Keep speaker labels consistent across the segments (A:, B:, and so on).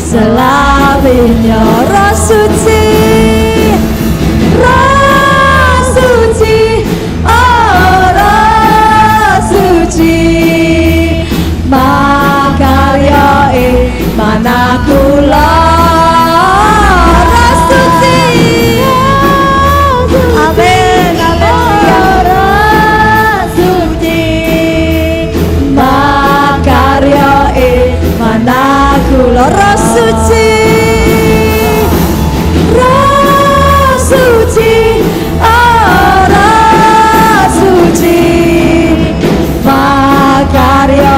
A: selebihnya Roh Suci, Roh Suci, oh Roh Suci, makarya mana kula Roh Suci, amin amin Roh Suci, makarya mana kula Roh Suci, Roh Suci, oh Roh Suci, makarya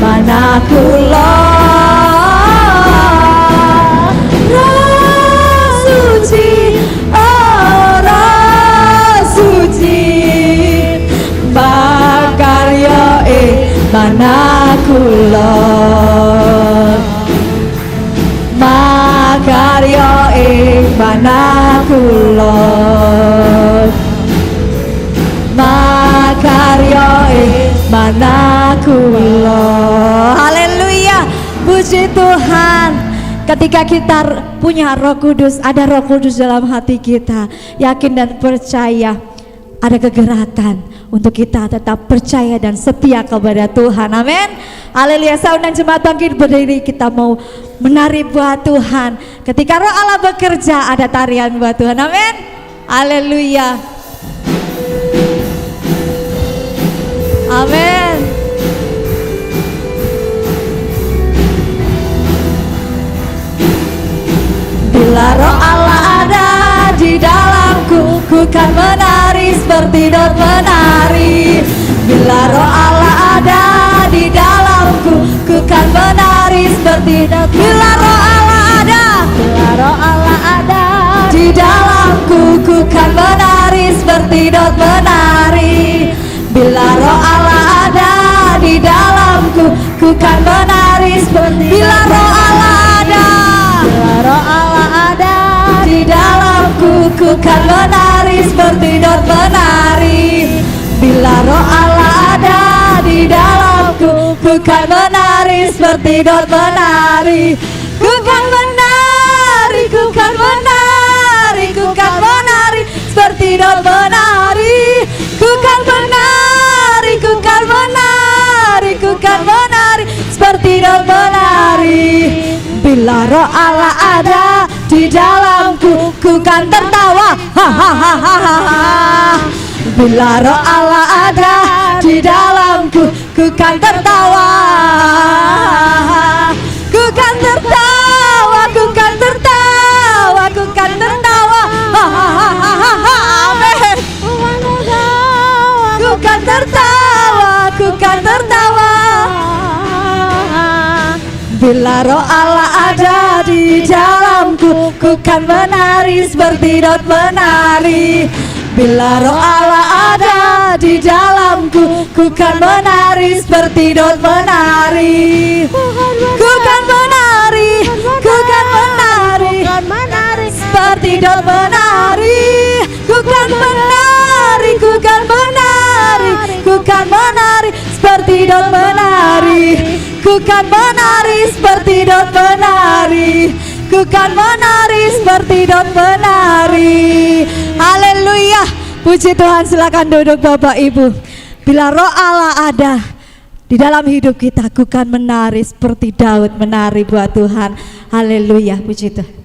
A: mana kula Roh Suci, oh Roh Suci, makarya mana kula makarya mana kula makarya mana kula. Haleluya, puji Tuhan. Ketika kita punya Roh Kudus, ada Roh Kudus dalam hati kita, yakin dan percaya, ada kegerakan untuk kita tetap percaya dan setia kepada Tuhan. Amin. Haleluya. Saya undang jemaat bangkit berdiri, kita mau menari buat Tuhan. Ketika Roh Allah bekerja, ada tarian buat Tuhan. Amin. Haleluya. Amin. Bila Roh Allah ada di dalamku, ku kan menari seperti Daud menari. Bila Roh Allah ada di dalamku, ku kan menari seperti Daud. Bila Roh Allah ada, bila Roh Allah ada di dalamku, ku kan menari seperti Daud menari. Bila Roh Allah ada di dalamku, ku kan menari seperti. Bila Roh Allah ada, bila Roh Allah ada di dalamku, ku kan menari seperti Daud menari. Bila Roh Allah ada di dalamku, ku kan menari seperti Daud menari. Ku kan menari, ku kan menari, ku kan menari seperti Daud menari. Ku kan menari, ku kan menari, ku kan menari seperti Daud menari. Bila Roh Allah ada di dalamku, ku kan tertawa, ha ha ha ha ha. Bila Roh Allah ada di dalamku, ku kan tertawa, ku kan tertawa, ku kan tertawa, ku kan tertawa, ha ha ha ha ha. Amin. Ku kan tertawa, ku kan tertawa. Bila Roh Allah ada di dalamku, ku kan menari seperti Daud menari. Bila Roh Allah ada di dalamku, ku kan menari seperti Daud menari. Ku kan menari, ku kan menari seperti Daud menari. Ku kan menari, ku kan menari, ku kan menari seperti Daud menari. Ku kan menari seperti Daud menari. Ku kan menari seperti Daud menari. Haleluya. Puji Tuhan, silakan duduk Bapak Ibu. Bila Roh Allah ada di dalam hidup kita, ku kan menari seperti Daud menari buat Tuhan. Haleluya, puji Tuhan.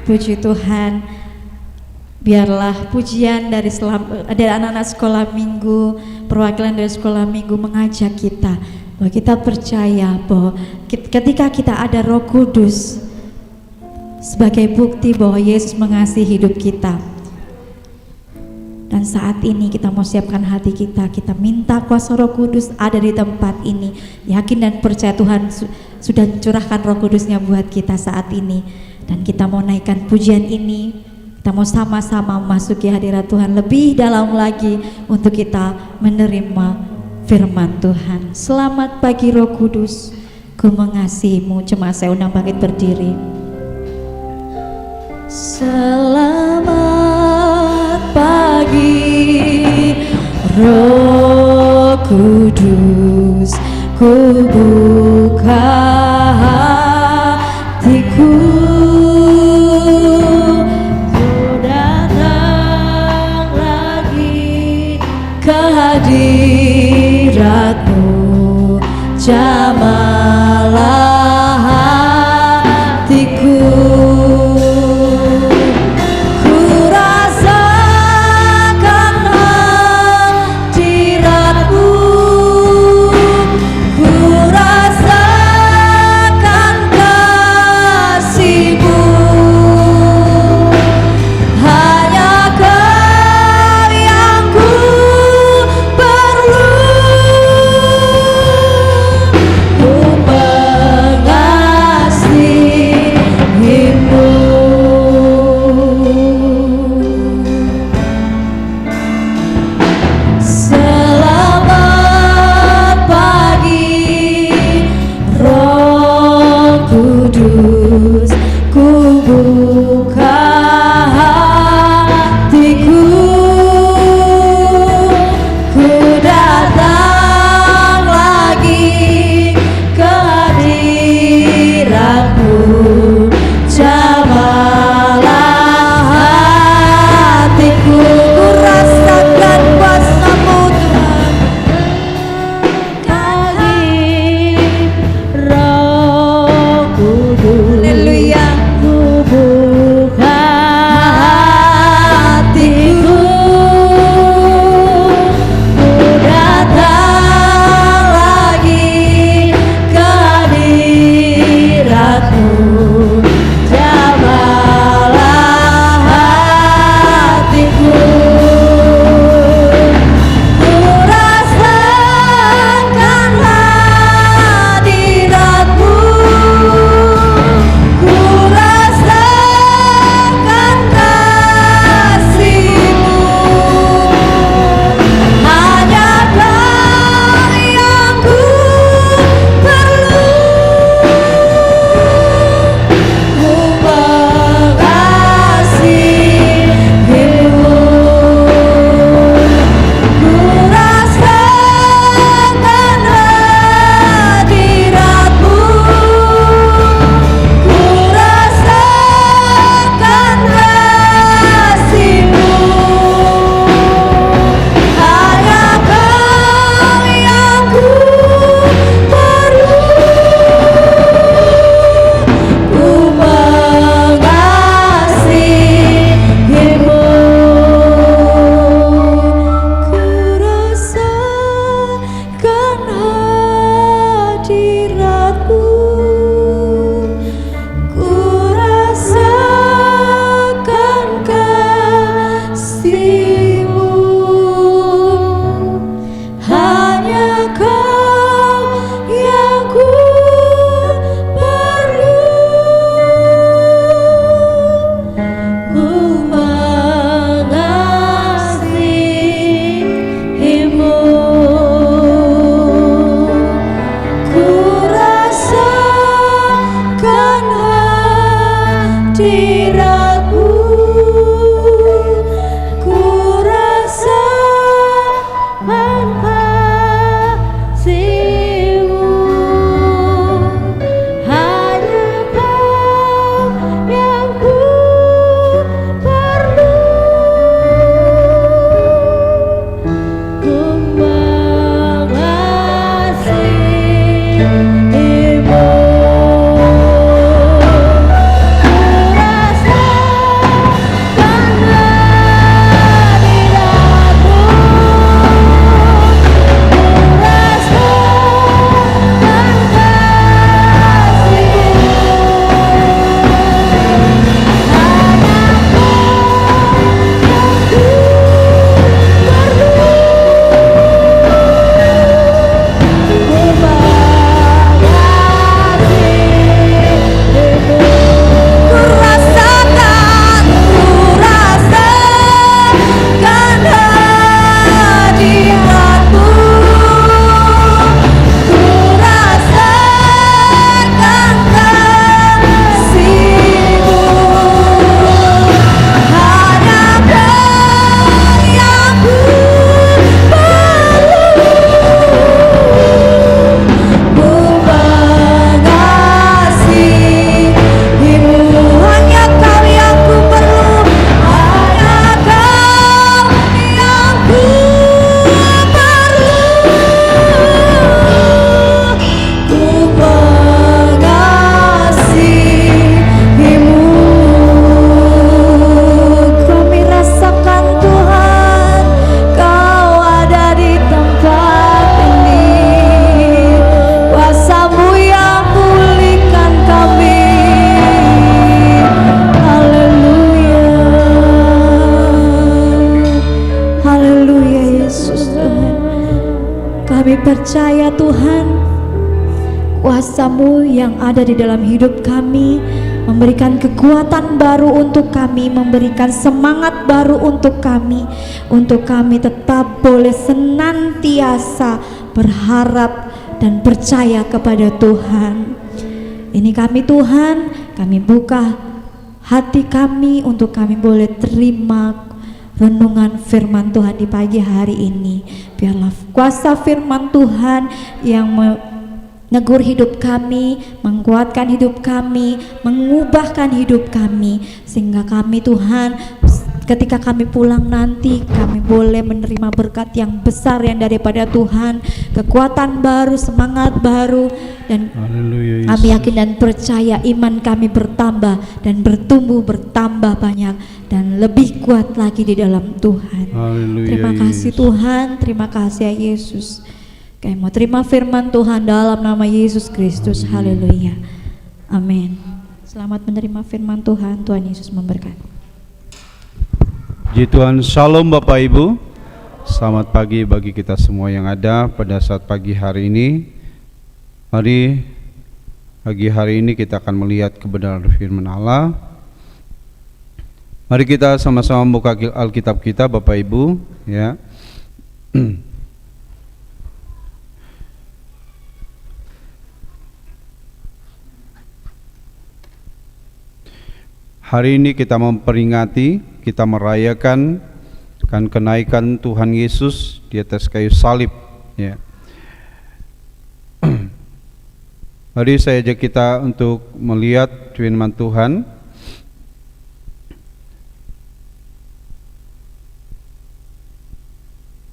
A: Puji Tuhan. Biarlah pujian dari anak-anak sekolah minggu, perwakilan dari sekolah minggu mengajak kita bahwa kita percaya bahwa ketika kita ada Roh Kudus sebagai bukti bahwa Yesus mengasihi hidup kita. Dan saat ini kita mau siapkan hati kita, kita minta kuasa Roh Kudus ada di tempat ini. Yakin dan percaya Tuhan sudah curahkan Roh Kudusnya buat kita saat ini. Dan kita mau naikkan pujian ini, kita mau sama-sama memasuki hadirat Tuhan lebih dalam lagi untuk kita menerima firman Tuhan. Selamat pagi Roh Kudus, ku mengasihimu. Jemaat saya undang bangkit berdiri. Selamat pagi Roh Kudus, ku buka hatiku, kehadiratmu jamalah hatiku. Ku rasakan hadiratmu, ku rasakan kasihmu. Hanya Kau yang ku perlu. Ku mengasihimu. Selamat pagi Roh Kudus, ku buka hatiku, ku datang lagi ke hadiratmu, jamalah hatiku. Ku rasakan kuasa-Mu Tuhan. Kali Roh Kudus, haleluya, ku buka hatiku, ku datang lagi ke hadiratmu, jamalah hatiku. Ku rasakan hadiratmu, ku rasakan kasihmu. Hanya Kau yang ku perlu. Ku mengasihimu. Ku rasakan hadiratmu, ku rasakan kasihmu. Hanya Kau yang ku perlu. Ku mengasihimu. Ku rasakan hadiratmu, ku rasakan kasihmu. Hanya Kau yang ku perlu. Ku mengasihimu. Ku rasakan hadiratmu, ku rasakan kasihmu. Hanya Kau yang ku perlu. Ku mengasihimu. Ku rasakan percaya Tuhan, kuasa-Mu yang ada di dalam hidup kami memberikan kekuatan baru untuk kami, memberikan semangat baru untuk kami tetap boleh senantiasa berharap dan percaya kepada Tuhan. Ini kami Tuhan, kami buka hati kami untuk kami boleh terima renungan firman Tuhan di pagi hari ini. Biarlah kuasa firman Tuhan yang menegur hidup kami, menguatkan hidup kami, mengubahkan hidup kami, sehingga kami Tuhan ketika kami pulang nanti kami boleh menerima berkat yang besar yang daripada Tuhan, kekuatan baru, semangat baru, dan kami yakin dan percaya iman kami bertambah dan bertumbuh, bertambah banyak dan lebih kuat lagi di dalam Tuhan. Terima kasih Tuhan, terima kasih ya Yesus. Kami mau terima firman Tuhan dalam nama Yesus Kristus. Haleluya. Amin. Selamat menerima firman Tuhan. Tuhan Yesus memberkati.
B: Puji Tuhan. Shalom Bapak Ibu. Selamat pagi bagi kita semua yang ada pada saat pagi hari ini. Mari pagi hari ini kita akan melihat kebenaran firman Allah. Mari kita sama-sama membuka Alkitab kita Bapak Ibu, ya. Hari ini kita memperingati, kita merayakan kan kenaikan Tuhan Yesus di atas kayu salib, ya. Mari saya ajak kita untuk melihat firman Tuhan.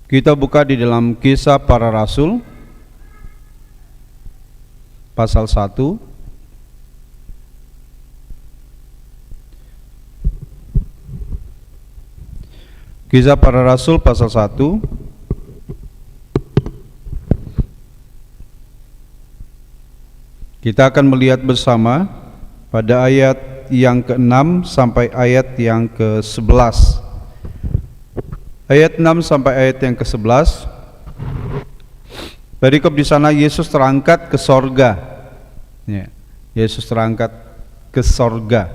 B: Kita buka di dalam Kisah Para Rasul pasal 1. Kisah Para Rasul pasal 1. Kita akan melihat bersama pada ayat yang ke-6 sampai ayat yang ke-11. Ayat 6 sampai ayat yang ke-11. Perikop di sana Yesus terangkat ke sorga. Ya, Yesus terangkat ke sorga.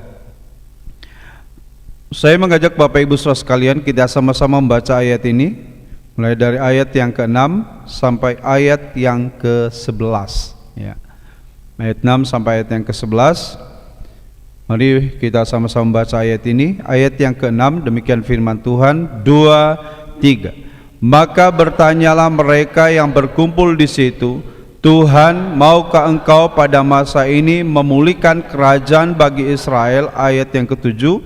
B: Saya mengajak Bapak Ibu Saudara sekalian kita sama-sama membaca ayat ini mulai dari ayat yang ke-6 sampai ayat yang ke-11, ya. Ayat 6 sampai ayat yang ke-11. Mari kita sama-sama membaca ayat ini. Ayat yang ke-6 demikian firman Tuhan, 2, 3. Maka bertanyalah mereka yang berkumpul di situ, Tuhan, maukah engkau pada masa ini memulihkan kerajaan bagi Israel? Ayat yang ke-7.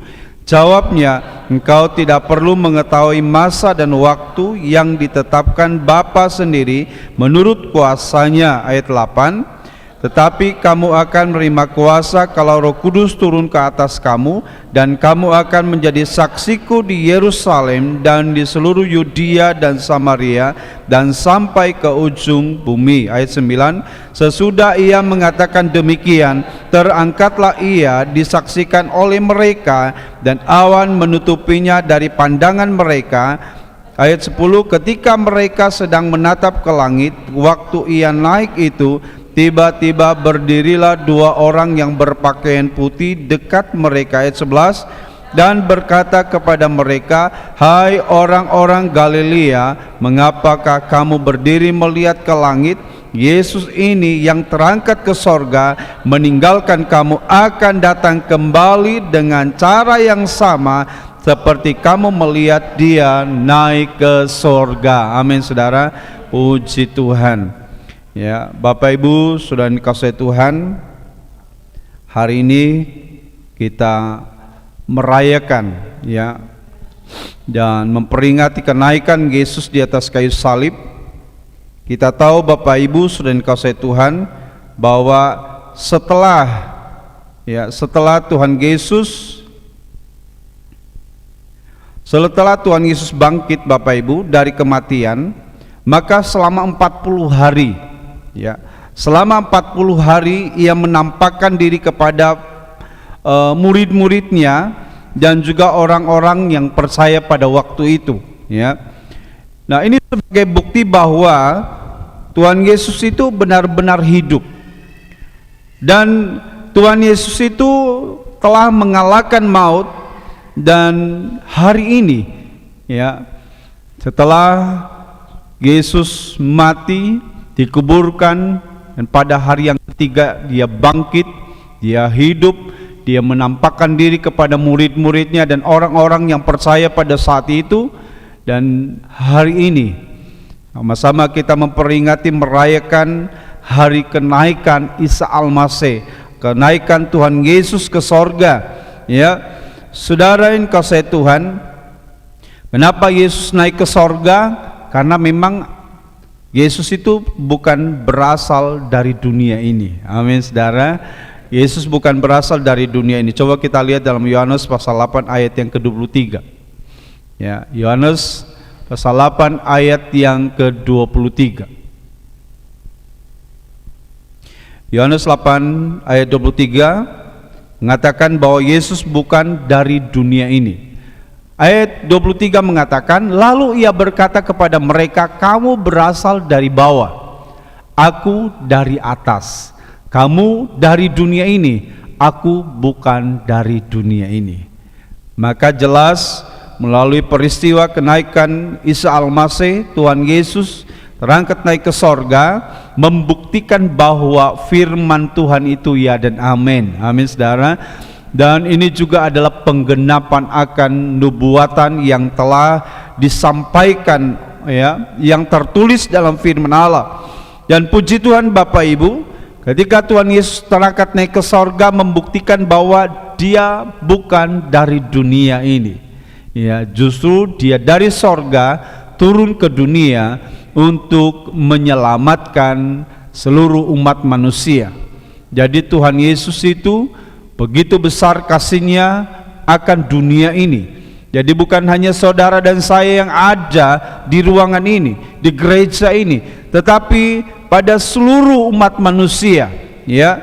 B: Jawabnya, engkau tidak perlu mengetahui masa dan waktu yang ditetapkan Bapa sendiri menurut kuasanya. Ayat 8. Tetapi kamu akan menerima kuasa kalau Roh Kudus turun ke atas kamu, dan kamu akan menjadi saksiku di Yerusalem dan di seluruh Yudea dan Samaria dan sampai ke ujung bumi. Ayat 9. Sesudah ia mengatakan demikian, terangkatlah ia disaksikan oleh mereka, dan awan menutupinya dari pandangan mereka. Ayat 10. Ketika mereka sedang menatap ke langit, waktu ia naik itu, tiba-tiba berdirilah dua orang yang berpakaian putih dekat mereka. Ayat 11. Dan berkata kepada mereka, hai orang-orang Galilea, mengapakah kamu berdiri melihat ke langit? Yesus ini yang terangkat ke sorga meninggalkan kamu akan datang kembali dengan cara yang sama seperti kamu melihat dia naik ke sorga. Amin saudara, puji Tuhan. Ya, Bapak Ibu Saudara dikasihi Tuhan, hari ini kita merayakan, ya, dan memperingati kenaikan Yesus di atas kayu salib. Kita tahu Bapak Ibu Saudara dikasihi Tuhan bahwa setelah Tuhan Yesus bangkit Bapak Ibu dari kematian, maka selama 40 hari, ya, selama 40 hari ia menampakkan diri kepada murid-muridnya dan juga orang-orang yang percaya pada waktu itu, ya. Nah, ini sebagai bukti bahwa Tuhan Yesus itu benar-benar hidup, dan Tuhan Yesus itu telah mengalahkan maut. Dan hari ini, ya, setelah Yesus mati, dikuburkan, dan pada hari yang ketiga dia bangkit, dia hidup, dia menampakkan diri kepada murid-muridnya dan orang-orang yang percaya pada saat itu. Dan hari ini sama-sama kita memperingati, merayakan hari kenaikan Isa Al-Masih, kenaikan Tuhan Yesus ke sorga. Ya, saudara yang kasih Tuhan, kenapa Yesus naik ke sorga? Karena memang Yesus itu bukan berasal dari dunia ini. Amin, saudara. Yesus bukan berasal dari dunia ini. Coba kita lihat dalam Yohanes pasal 8 ayat yang ke-23. Ya, Yohanes pasal 8 ayat yang ke-23. Yohanes 8 ayat 23 mengatakan bahwa Yesus bukan dari dunia ini. Ayat 23 mengatakan, lalu ia berkata kepada mereka, kamu berasal dari bawah, aku dari atas. Kamu dari dunia ini, aku bukan dari dunia ini. Maka jelas melalui peristiwa kenaikan Isa Al-Masih, Tuhan Yesus terangkat naik ke sorga, membuktikan bahwa firman Tuhan itu ya dan amin. Amin, saudara. Dan ini juga adalah penggenapan akan nubuatan yang telah disampaikan, ya, yang tertulis dalam firman Allah. Dan puji Tuhan Bapak Ibu, ketika Tuhan Yesus terangkat naik ke sorga, membuktikan bahwa dia bukan dari dunia ini. Ya, justru dia dari sorga turun ke dunia untuk menyelamatkan seluruh umat manusia. Jadi Tuhan Yesus itu begitu besar kasihnya akan dunia ini. Jadi bukan hanya saudara dan saya yang ada di ruangan ini, di gereja ini, tetapi pada seluruh umat manusia. Ya,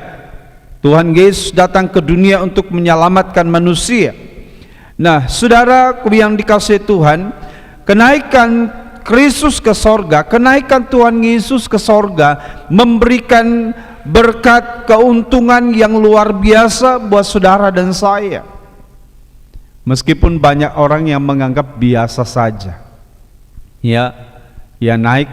B: Tuhan Yesus datang ke dunia untuk menyelamatkan manusia. Nah, saudara yang dikasihi Tuhan, kenaikan Kristus ke sorga, kenaikan Tuhan Yesus ke sorga memberikan berkat, keuntungan yang luar biasa buat saudara dan saya. Meskipun banyak orang yang menganggap biasa saja, ya naik,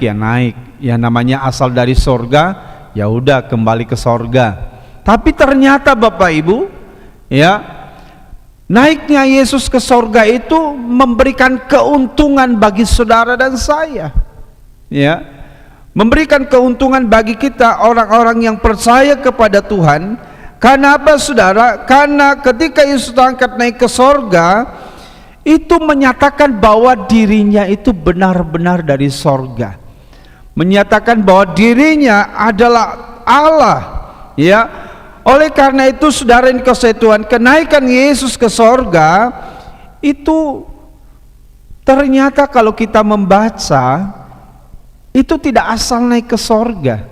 B: ya namanya asal dari sorga, ya udah kembali ke sorga. Tapi ternyata Bapak Ibu, ya, naiknya Yesus ke sorga itu memberikan keuntungan bagi saudara dan saya, ya, memberikan keuntungan bagi kita orang-orang yang percaya kepada Tuhan. Karena apa, saudara? Karena ketika Yesus angkat naik ke sorga, itu menyatakan bahwa dirinya itu benar-benar dari sorga, menyatakan bahwa dirinya adalah Allah. Ya, oleh karena itu saudara yang dikasihi Tuhan, kenaikan Yesus ke sorga itu ternyata kalau kita membaca, itu tidak asal naik ke sorga,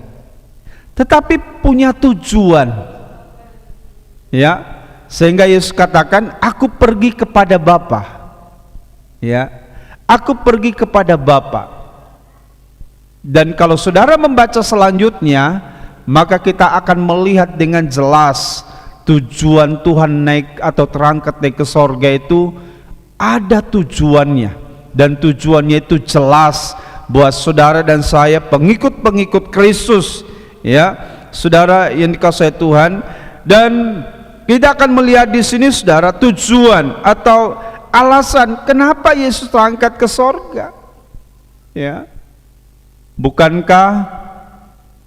B: tetapi punya tujuan. Ya, sehingga Yesus katakan, aku pergi kepada Bapa. Ya, aku pergi kepada Bapa. Dan kalau saudara membaca selanjutnya, maka kita akan melihat dengan jelas tujuan Tuhan naik atau terangkat naik ke sorga itu ada tujuannya, dan tujuannya itu jelas buat saudara dan saya, pengikut-pengikut Kristus. Ya, saudara yang dikasihi Tuhan, dan kita akan melihat di sini saudara tujuan atau alasan kenapa Yesus terangkat ke sorga. Ya, bukankah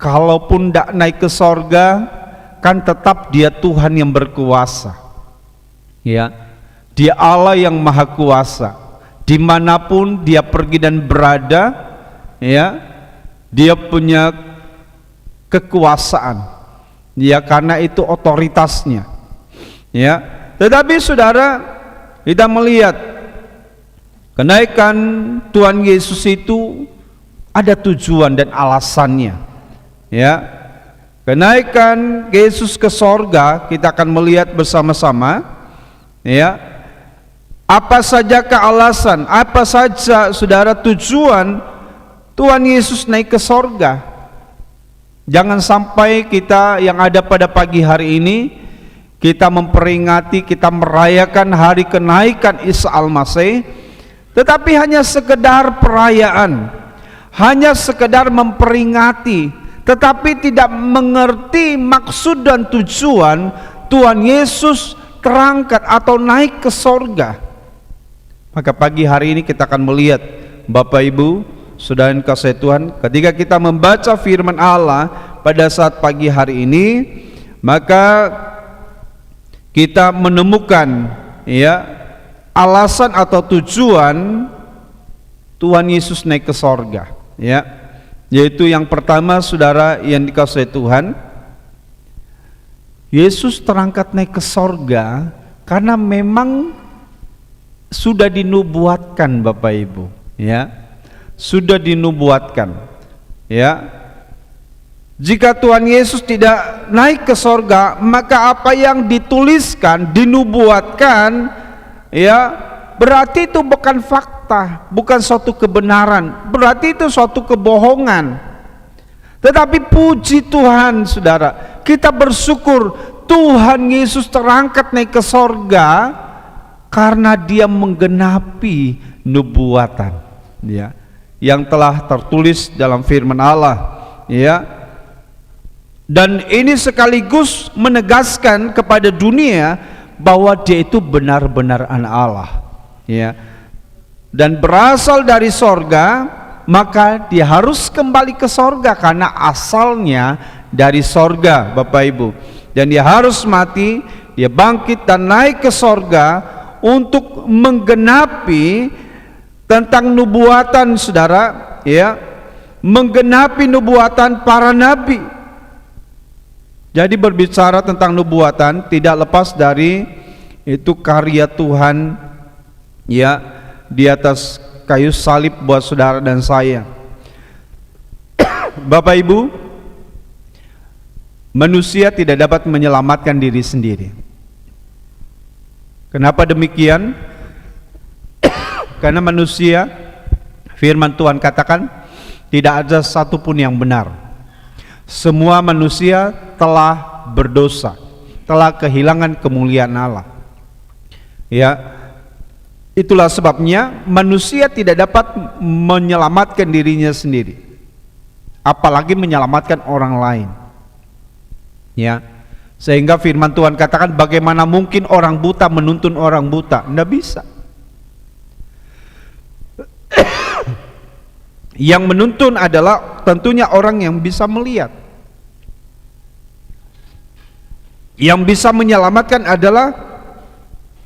B: kalaupun tidak naik ke sorga, kan tetap dia Tuhan yang berkuasa. Ya, dia Allah yang maha kuasa. Dimanapun dia pergi dan berada, ya, dia punya kekuasaan. Ya, karena itu otoritasnya. Ya, tetapi saudara, kita melihat kenaikan Tuhan Yesus itu ada tujuan dan alasannya. Ya, kenaikan Yesus ke sorga kita akan melihat bersama-sama. Ya, apa saja alasan, apa saja saudara tujuan Tuhan Yesus naik ke sorga? Jangan sampai kita yang ada pada pagi hari ini, kita memperingati, kita merayakan hari kenaikan Isa Al-Masih, tetapi hanya sekedar perayaan, hanya sekedar memperingati, tetapi tidak mengerti maksud dan tujuan Tuhan Yesus terangkat atau naik ke sorga. Maka pagi hari ini kita akan melihat, Bapak Ibu, saudara yang kasih Tuhan, ketika kita membaca firman Allah pada saat pagi hari ini, maka kita menemukan ya alasan atau tujuan Tuhan Yesus naik ke sorga, ya, yaitu yang pertama, saudara yang dikasihi Tuhan, Yesus terangkat naik ke sorga karena memang sudah dinubuatkan, Bapak Ibu, ya, sudah dinubuatkan, ya. Jika Tuhan Yesus tidak naik ke sorga, maka apa yang dituliskan, dinubuatkan, ya, berarti itu bukan fakta, bukan suatu kebenaran, berarti itu suatu kebohongan. Tetapi puji Tuhan, saudara, kita bersyukur Tuhan Yesus terangkat naik ke sorga karena Dia menggenapi nubuatan, ya, yang telah tertulis dalam firman Allah, ya. Dan ini sekaligus menegaskan kepada dunia bahwa Dia itu benar-benar anak Allah, ya, dan berasal dari sorga, maka Dia harus kembali ke sorga karena asalnya dari sorga, Bapak Ibu. Dan Dia harus mati, Dia bangkit dan naik ke sorga untuk menggenapi tentang nubuatan, saudara, ya, menggenapi nubuatan para nabi. Jadi berbicara tentang nubuatan tidak lepas dari itu karya Tuhan, ya, di atas kayu salib buat saudara dan saya. Bapak Ibu, manusia tidak dapat menyelamatkan diri sendiri. Kenapa demikian? Karena manusia, firman Tuhan katakan, tidak ada satupun yang benar. Semua manusia telah berdosa, telah kehilangan kemuliaan Allah. Ya, itulah sebabnya manusia tidak dapat menyelamatkan dirinya sendiri, apalagi menyelamatkan orang lain. Ya, sehingga firman Tuhan katakan, bagaimana mungkin orang buta menuntun orang buta? Tidak bisa. Yang menuntun adalah tentunya orang yang bisa melihat. Yang bisa menyelamatkan adalah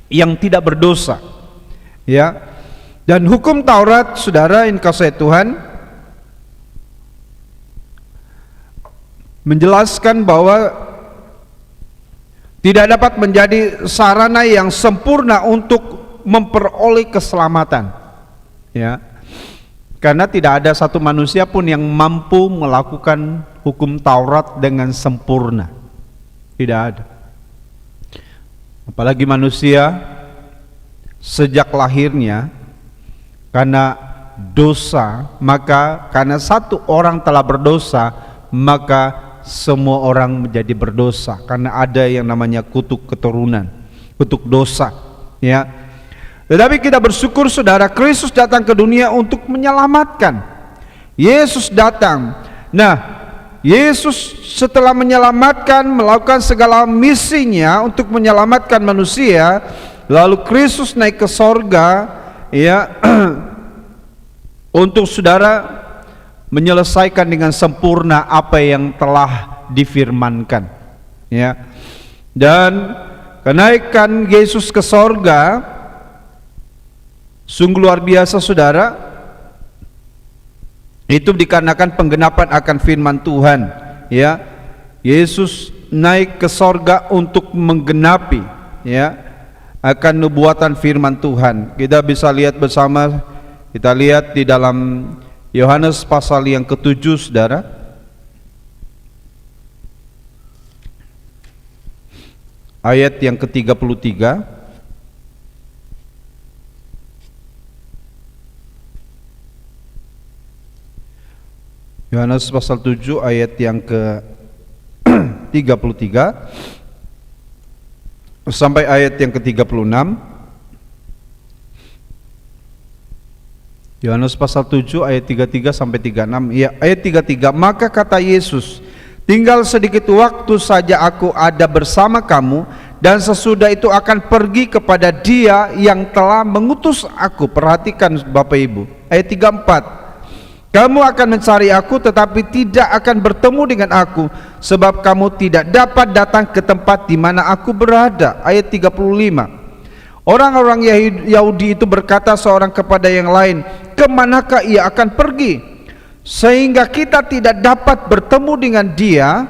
B: yang tidak berdosa, ya. Dan hukum Taurat, saudara yang kasih Tuhan, menjelaskan bahwa tidak dapat menjadi sarana yang sempurna untuk memperoleh keselamatan, ya. Karena tidak ada satu manusia pun yang mampu melakukan hukum Taurat dengan sempurna. Tidak ada. Apalagi manusia sejak lahirnya, karena dosa, maka karena satu orang telah berdosa, maka semua orang menjadi berdosa. Karena ada yang namanya kutuk keturunan, kutuk dosa, ya. Tetapi kita bersyukur, saudara, Kristus datang ke dunia untuk menyelamatkan. Yesus datang. Nah, Yesus setelah menyelamatkan, melakukan segala misinya untuk menyelamatkan manusia, lalu Kristus naik ke sorga, ya, untuk saudara menyelesaikan dengan sempurna apa yang telah difirmankan, ya. Dan kenaikan Yesus ke sorga sungguh luar biasa, saudara. Itu dikarenakan penggenapan akan firman Tuhan, ya. Yesus naik ke sorga untuk menggenapi, ya, akan nubuatan firman Tuhan. Kita bisa lihat bersama, kita lihat di dalam Yohanes pasal yang ke-7, saudara. Ayat yang ke-33. Yohanes pasal 7 ayat yang ke 33 sampai ayat yang ke 36. Yohanes pasal 7 ayat 33 sampai 36. Ya, ayat 33, maka kata Yesus, tinggal sedikit waktu saja aku ada bersama kamu, dan sesudah itu akan pergi kepada Dia yang telah mengutus aku. Perhatikan Bapak Ibu, ayat 34, kamu akan mencari aku tetapi tidak akan bertemu dengan aku, sebab kamu tidak dapat datang ke tempat di mana aku berada. Ayat 35, orang-orang Yahudi itu berkata seorang kepada yang lain, kemanakah ia akan pergi sehingga kita tidak dapat bertemu dengan dia?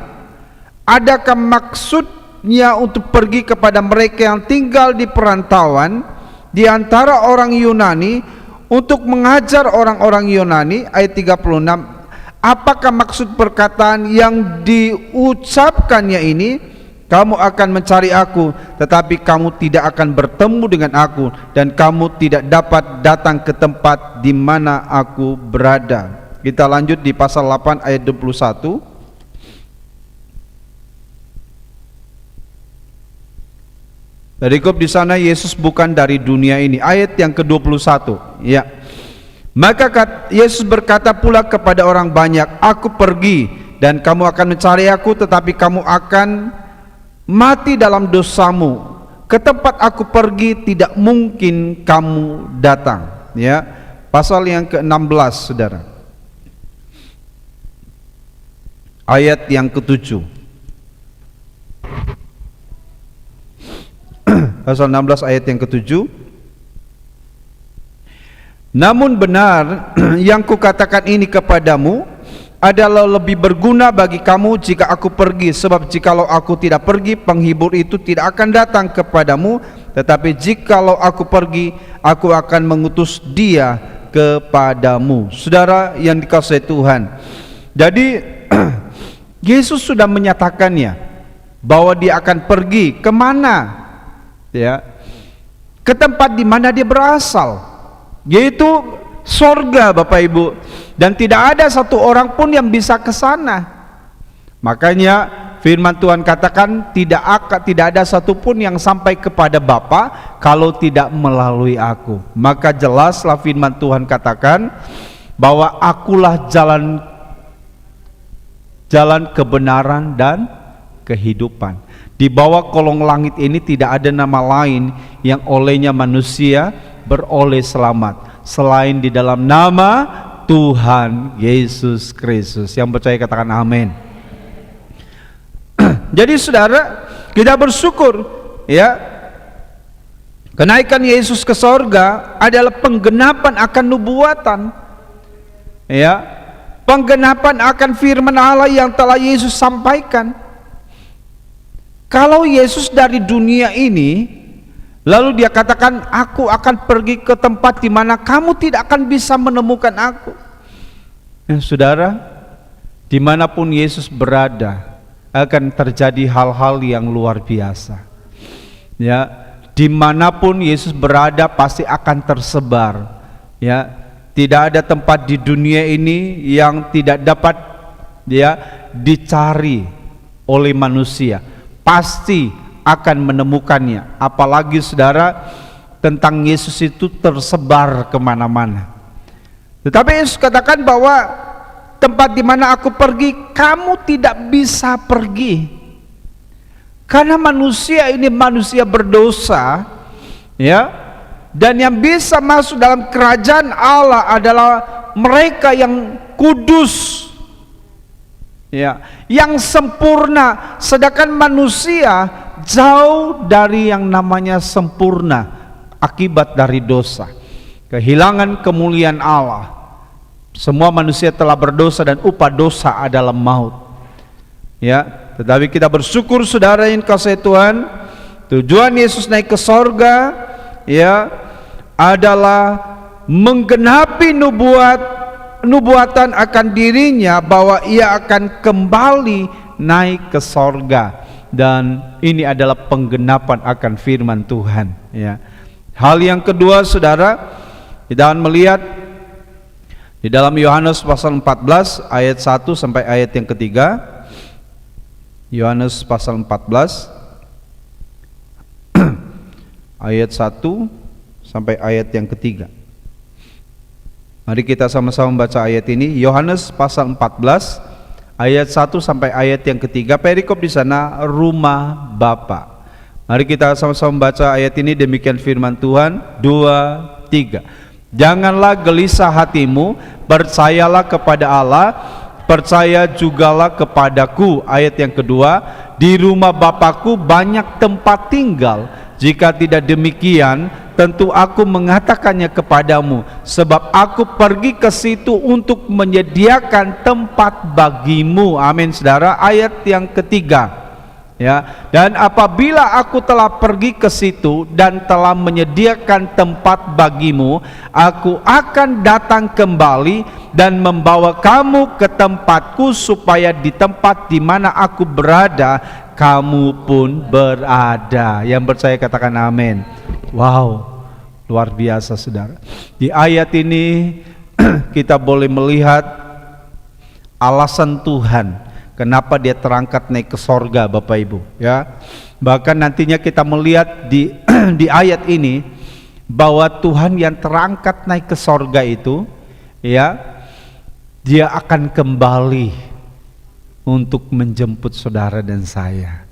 B: Adakah maksudnya untuk pergi kepada mereka yang tinggal di perantauan di antara orang Yunani untuk mengajar orang-orang Yunani? Ayat 36, apakah maksud perkataan yang diucapkannya ini? Kamu akan mencari aku tetapi kamu tidak akan bertemu dengan aku, dan kamu tidak dapat datang ke tempat di mana aku berada. Kita lanjut di pasal 8 ayat 21. Perikop di sana, Yesus bukan dari dunia ini. Ayat yang ke-21. Ya. Maka Yesus berkata pula kepada orang banyak, aku pergi dan kamu akan mencari aku, tetapi kamu akan mati dalam dosamu. Ke tempat aku pergi tidak mungkin kamu datang. Ya. Pasal yang ke-16, Saudara. Ayat yang ke-7. Pasal 16 ayat yang ke-7. Namun benar yang kukatakan ini kepadamu adalah lebih berguna bagi kamu jika aku pergi, sebab jikalau aku tidak pergi, penghibur itu tidak akan datang kepadamu, tetapi jikalau aku pergi, aku akan mengutus Dia kepadamu. Saudara yang dikasihi Tuhan, jadi Yesus sudah menyatakannya bahwa Dia akan pergi kemana? Ya, ke tempat di mana Dia berasal, yaitu sorga, Bapak Ibu, dan tidak ada satu orang pun yang bisa ke sana. Makanya firman Tuhan katakan tidak ada satupun yang sampai kepada Bapa kalau tidak melalui aku. Maka jelaslah firman Tuhan katakan bahwa akulah jalan kebenaran dan kehidupan. Di bawah kolong langit ini tidak ada nama lain yang olehnya manusia beroleh selamat selain di dalam nama Tuhan Yesus Kristus. Yang percaya katakan amin. Jadi saudara, kita bersyukur ya, kenaikan Yesus ke sorga adalah penggenapan akan nubuatan, ya, penggenapan akan firman Allah yang telah Yesus sampaikan. Kalau Yesus dari dunia ini, lalu Dia katakan, aku akan pergi ke tempat di mana kamu tidak akan bisa menemukan aku. Saudara, dimanapun Yesus berada, akan terjadi hal-hal yang luar biasa. Ya, dimanapun Yesus berada pasti akan tersebar. Ya, tidak ada tempat di dunia ini yang tidak dapat dicari oleh manusia. Pasti akan menemukannya. Apalagi saudara, tentang Yesus itu tersebar kemana-mana. Tetapi Yesus katakan bahwa tempat di mana aku pergi, kamu tidak bisa pergi. Karena manusia ini manusia berdosa, ya. Dan yang bisa masuk dalam kerajaan Allah adalah mereka yang kudus, ya, yang sempurna. Sedangkan manusia jauh dari yang namanya sempurna akibat dari dosa, kehilangan kemuliaan Allah. Semua manusia telah berdosa dan upah dosa adalah maut. Ya, tetapi kita bersyukur saudara yang kasih Tuhan, tujuan Yesus naik ke sorga, ya, adalah menggenapi nubuatan akan dirinya bahwa Ia akan kembali naik ke sorga, dan ini adalah penggenapan akan firman Tuhan. Ya. Hal yang kedua saudara, kita akan melihat Di dalam Yohanes pasal 14 ayat 1 sampai ayat yang ketiga. Yohanes pasal 14 ayat 1 sampai ayat yang ketiga. Mari kita sama-sama membaca ayat ini. Yohanes pasal 14 ayat 1 sampai ayat yang ketiga. Perikop di sana, rumah Bapa. Mari kita sama-sama membaca ayat ini. Demikian firman Tuhan. 2, 3. Janganlah gelisah hatimu, percayalah kepada Allah, percaya jugalah kepadaku. Ayat yang kedua, di rumah Bapakku banyak tempat tinggal. Jika tidak demikian, tentu aku mengatakannya kepadamu, sebab aku pergi ke situ untuk menyediakan tempat bagimu. Amin, saudara. Ayat yang ketiga, ya, dan apabila aku telah pergi ke situ dan telah menyediakan tempat bagimu, aku akan datang kembali dan membawa kamu ke tempatku, supaya di tempat di mana aku berada, kamu pun berada. Yang percaya katakan amin. Wow, luar biasa, saudara. Di ayat ini kita boleh melihat alasan Tuhan kenapa dia terangkat naik ke sorga, Bapak Ibu, ya. Bahkan nantinya kita melihat di ayat ini bahwa Tuhan yang terangkat naik ke sorga itu, ya, dia akan kembali untuk menjemput saudara dan saya,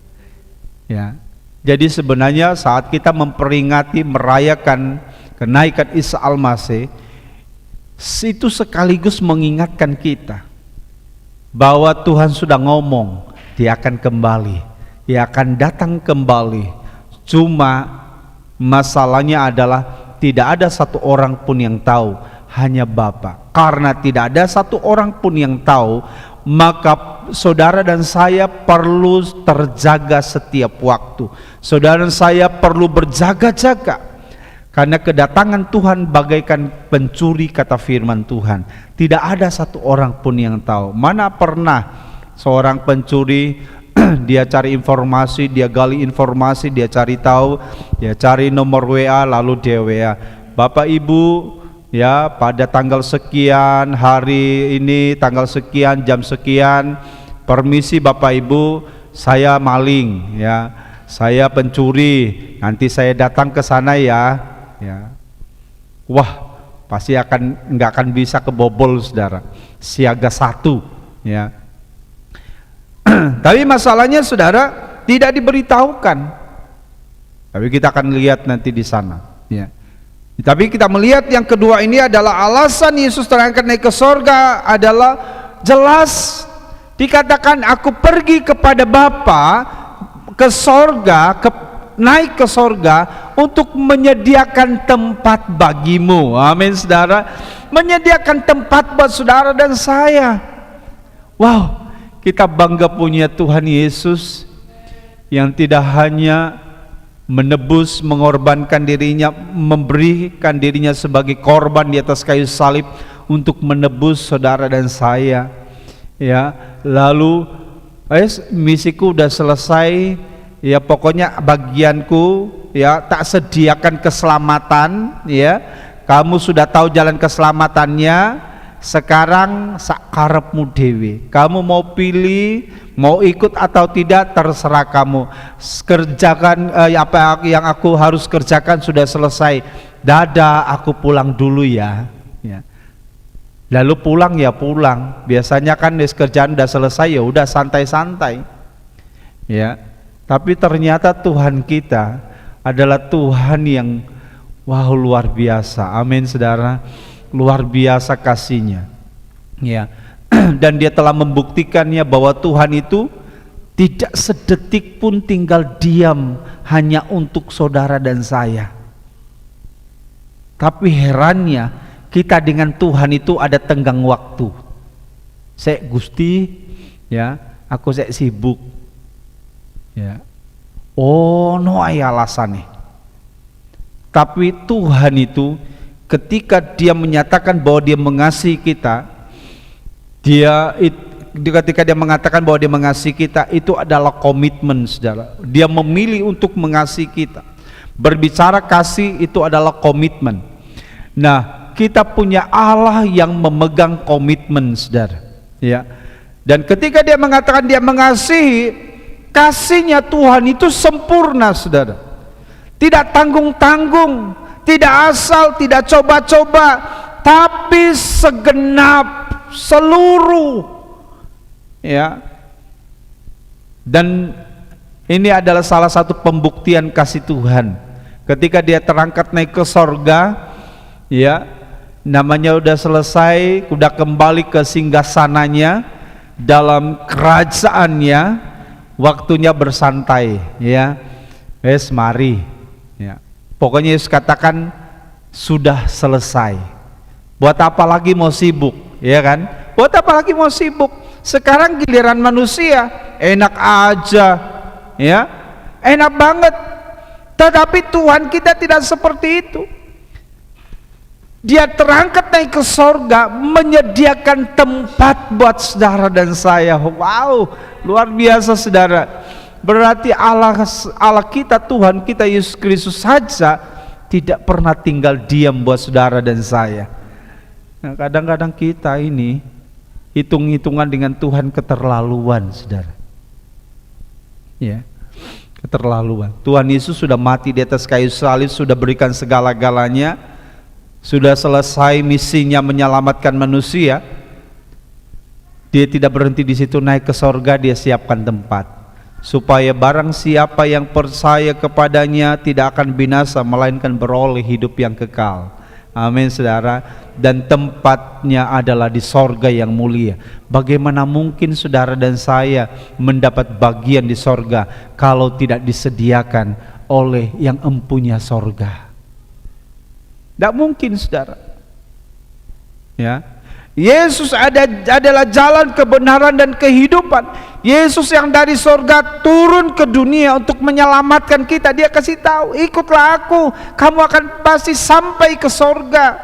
B: ya. Jadi sebenarnya saat kita memperingati, merayakan kenaikan Isa Al-Masih, itu sekaligus mengingatkan kita bahwa Tuhan sudah ngomong, dia akan kembali, dia akan datang kembali. Cuma masalahnya adalah tidak ada satu orang pun yang tahu, hanya Bapa. Karena tidak ada satu orang pun yang tahu, maka saudara dan saya perlu terjaga setiap waktu. Saudara dan saya perlu berjaga-jaga, karena kedatangan Tuhan bagaikan pencuri, kata firman Tuhan. Tidak ada satu orang pun yang tahu. Mana pernah seorang pencuri dia cari informasi, dia gali informasi, dia cari tahu, dia cari nomor WA, lalu dia WA, Bapak Ibu, ya, pada tanggal sekian, hari ini tanggal sekian, jam sekian, permisi Bapak Ibu, saya maling, ya, saya pencuri, nanti saya datang ke sana ya. Ya, wah, pasti nggak akan bisa kebobol, saudara. Siaga 1, ya. Tapi masalahnya, saudara, tidak diberitahukan. Tapi kita akan lihat nanti di sana, ya. Tapi kita melihat yang kedua ini adalah alasan Yesus terangkat naik ke sorga adalah jelas. Dikatakan, aku pergi kepada Bapa ke sorga, naik ke sorga untuk menyediakan tempat bagimu. Amin, saudara. Menyediakan tempat buat saudara dan saya. Wow, kita bangga punya Tuhan Yesus yang tidak hanya menebus, mengorbankan dirinya, memberikan dirinya sebagai korban di atas kayu salib untuk menebus saudara dan saya, ya. Lalu misiku udah selesai, ya, pokoknya bagianku, ya, tak sediakan keselamatan, ya, kamu sudah tahu jalan keselamatannya, sekarang sakarepmu dewe, kamu mau pilih, mau ikut atau tidak, terserah kamu. Kerjakan apa yang aku harus kerjakan sudah selesai, dadah, aku pulang dulu ya, ya. Lalu pulang ya pulang, biasanya kan kerjaan udah selesai, ya udah santai-santai, ya. Tapi ternyata Tuhan kita adalah Tuhan yang wow, luar biasa. Amin, saudara. Luar biasa kasihnya, ya. Dan dia telah membuktikannya bahwa Tuhan itu tidak sedetik pun tinggal diam hanya untuk saudara dan saya. Tapi herannya, kita dengan Tuhan itu ada tenggang waktu. Saya Gusti, ya, aku saya sibuk, ya. Oh, no aya alasannya. Tapi Tuhan itu ketika dia menyatakan bahwa dia mengasihi kita, ketika dia mengatakan bahwa dia mengasihi kita, itu adalah komitmen, saudara. Dia memilih untuk mengasihi kita. Berbicara kasih itu adalah komitmen. Nah, kita punya Allah yang memegang komitmen, saudara. Ya. Dan ketika dia mengatakan dia mengasihi, kasihnya Tuhan itu sempurna, saudara. Tidak tanggung-tanggung, tidak asal, tidak coba-coba, tapi segenap, seluruh. Ya. Dan ini adalah salah satu pembuktian kasih Tuhan. Ketika dia terangkat naik ke sorga, ya, namanya udah selesai, udah kembali ke singgasananya dalam kerajaannya, waktunya bersantai, ya. Wes mari, ya. Pokoknya Yesus katakan sudah selesai. Buat apa lagi mau sibuk, ya kan? Buat apa lagi mau sibuk? Sekarang giliran manusia, enak aja, ya, enak banget. Tetapi Tuhan kita tidak seperti itu. Dia terangkat naik ke sorga, menyediakan tempat buat saudara dan saya. Wow, luar biasa, saudara. Berarti Allah kita, Tuhan kita Yesus Kristus saja tidak pernah tinggal diam buat saudara dan saya. Nah, kadang-kadang kita ini hitung-hitungan dengan Tuhan keterlaluan, saudara. Ya, keterlaluan. Tuhan Yesus sudah mati di atas kayu salib, sudah berikan segala-galanya, sudah selesai misinya menyelamatkan manusia. Dia tidak berhenti di situ, naik ke sorga, dia siapkan tempat supaya barang siapa yang percaya kepadanya tidak akan binasa, melainkan beroleh hidup yang kekal. Amin, saudara. Dan tempatnya adalah di sorga yang mulia. Bagaimana mungkin saudara dan saya mendapat bagian di sorga kalau tidak disediakan oleh yang empunya sorga? Tidak mungkin, saudara. Ya, Yesus adalah jalan kebenaran dan kehidupan. Yesus yang dari sorga turun ke dunia untuk menyelamatkan kita. Dia kasih tahu, ikutlah aku, kamu akan pasti sampai ke sorga.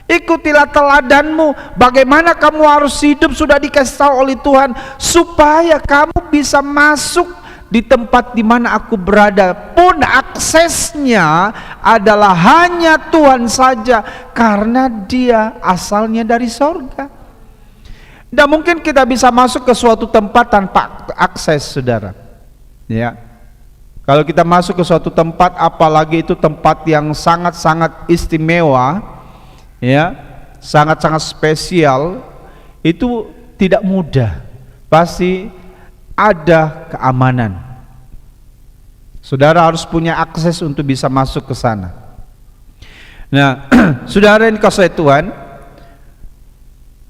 B: Ikutilah teladanmu, bagaimana kamu harus hidup sudah dikasih tahu oleh Tuhan, supaya kamu bisa masuk di tempat di mana aku berada. Pun aksesnya adalah hanya Tuhan saja, karena dia asalnya dari sorga. Tidak mungkin kita bisa masuk ke suatu tempat tanpa akses, saudara. Ya, kalau kita masuk ke suatu tempat, apalagi itu tempat yang sangat-sangat istimewa, ya, sangat-sangat spesial, itu tidak mudah. Pasti ada keamanan. Saudara harus punya akses untuk bisa masuk ke sana. Nah, saudara yang kasih Tuhan,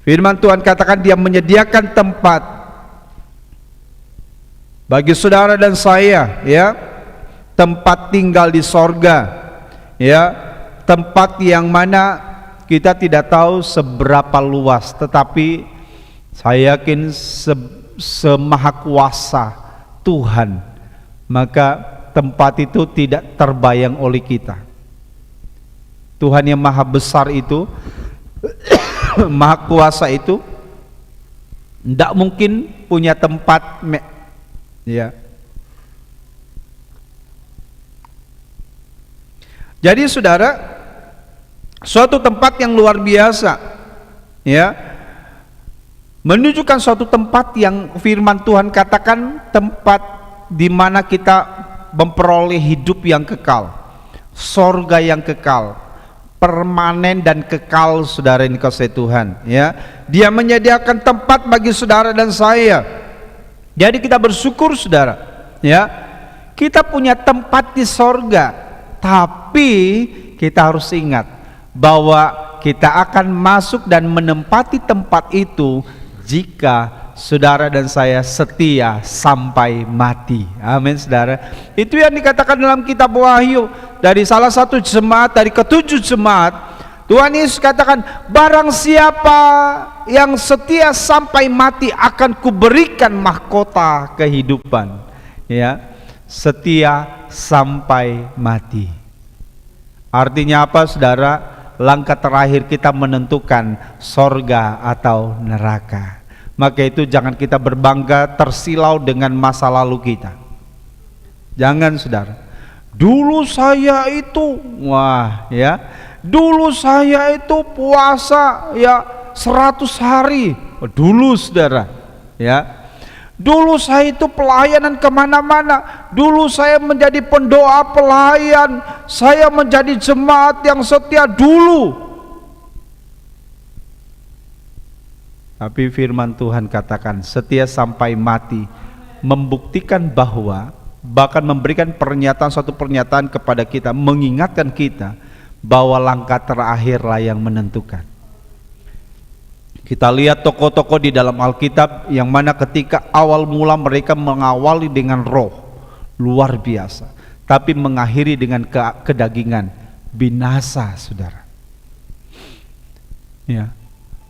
B: firman Tuhan katakan dia menyediakan tempat bagi saudara dan saya, ya, tempat tinggal di sorga, ya, tempat yang mana kita tidak tahu seberapa luas, tetapi saya yakin semaha kuasa Tuhan, maka tempat itu tidak terbayang oleh kita. Tuhan yang maha besar itu, maha kuasa itu, tidak mungkin punya tempat, ya. Jadi saudara, suatu tempat yang luar biasa, ya, menunjukkan suatu tempat yang firman Tuhan katakan tempat di mana kita memperoleh hidup yang kekal, sorga yang kekal, permanen dan kekal, saudara yang dikasihi Tuhan, ya. Dia menyediakan tempat bagi saudara dan saya. Jadi kita bersyukur, saudara, ya, kita punya tempat di sorga. Tapi kita harus ingat bahwa kita akan masuk dan menempati tempat itu jika saudara dan saya setia sampai mati. Amin, saudara. Itu yang dikatakan dalam kitab Wahyu, dari salah satu jemaat, dari ketujuh jemaat, Tuhan Yesus katakan, barang siapa yang setia sampai mati akan kuberikan mahkota kehidupan. Ya, setia sampai mati. Artinya apa, saudara? Langkah terakhir kita menentukan sorga atau neraka. Maka itu jangan kita berbangga tersilau dengan masa lalu kita. Jangan, saudara. Dulu saya itu, wah, ya, Dulu saya itu puasa ya 100 hari. Dulu saudara, ya. Dulu saya itu pelayanan kemana-mana. Dulu saya menjadi pendoa pelayan. Saya menjadi jemaat yang setia dulu. Tapi firman Tuhan katakan setia sampai mati, membuktikan bahwa, bahkan memberikan suatu pernyataan kepada kita, mengingatkan kita bahwa langkah terakhirlah yang menentukan. Kita lihat tokoh-tokoh di dalam Alkitab yang mana ketika awal mula mereka mengawali dengan roh luar biasa, tapi mengakhiri dengan kedagingan, binasa saudara. Ya,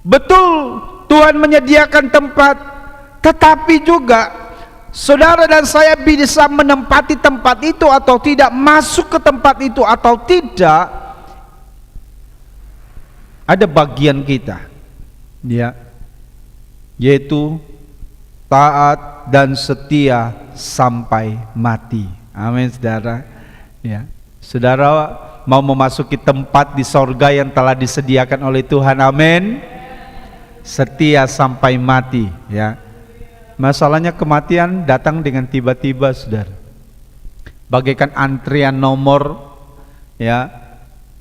B: betul Tuhan menyediakan tempat, tetapi juga saudara dan saya bisa menempati tempat itu atau tidak, masuk ke tempat itu atau tidak, ada bagian kita, ya, yaitu taat dan setia sampai mati. Amin saudara. Ya, saudara mau memasuki tempat di sorga yang telah disediakan oleh Tuhan. Amin. Setia sampai mati, ya. Masalahnya kematian datang dengan tiba-tiba saudara, bagaikan antrian nomor, ya.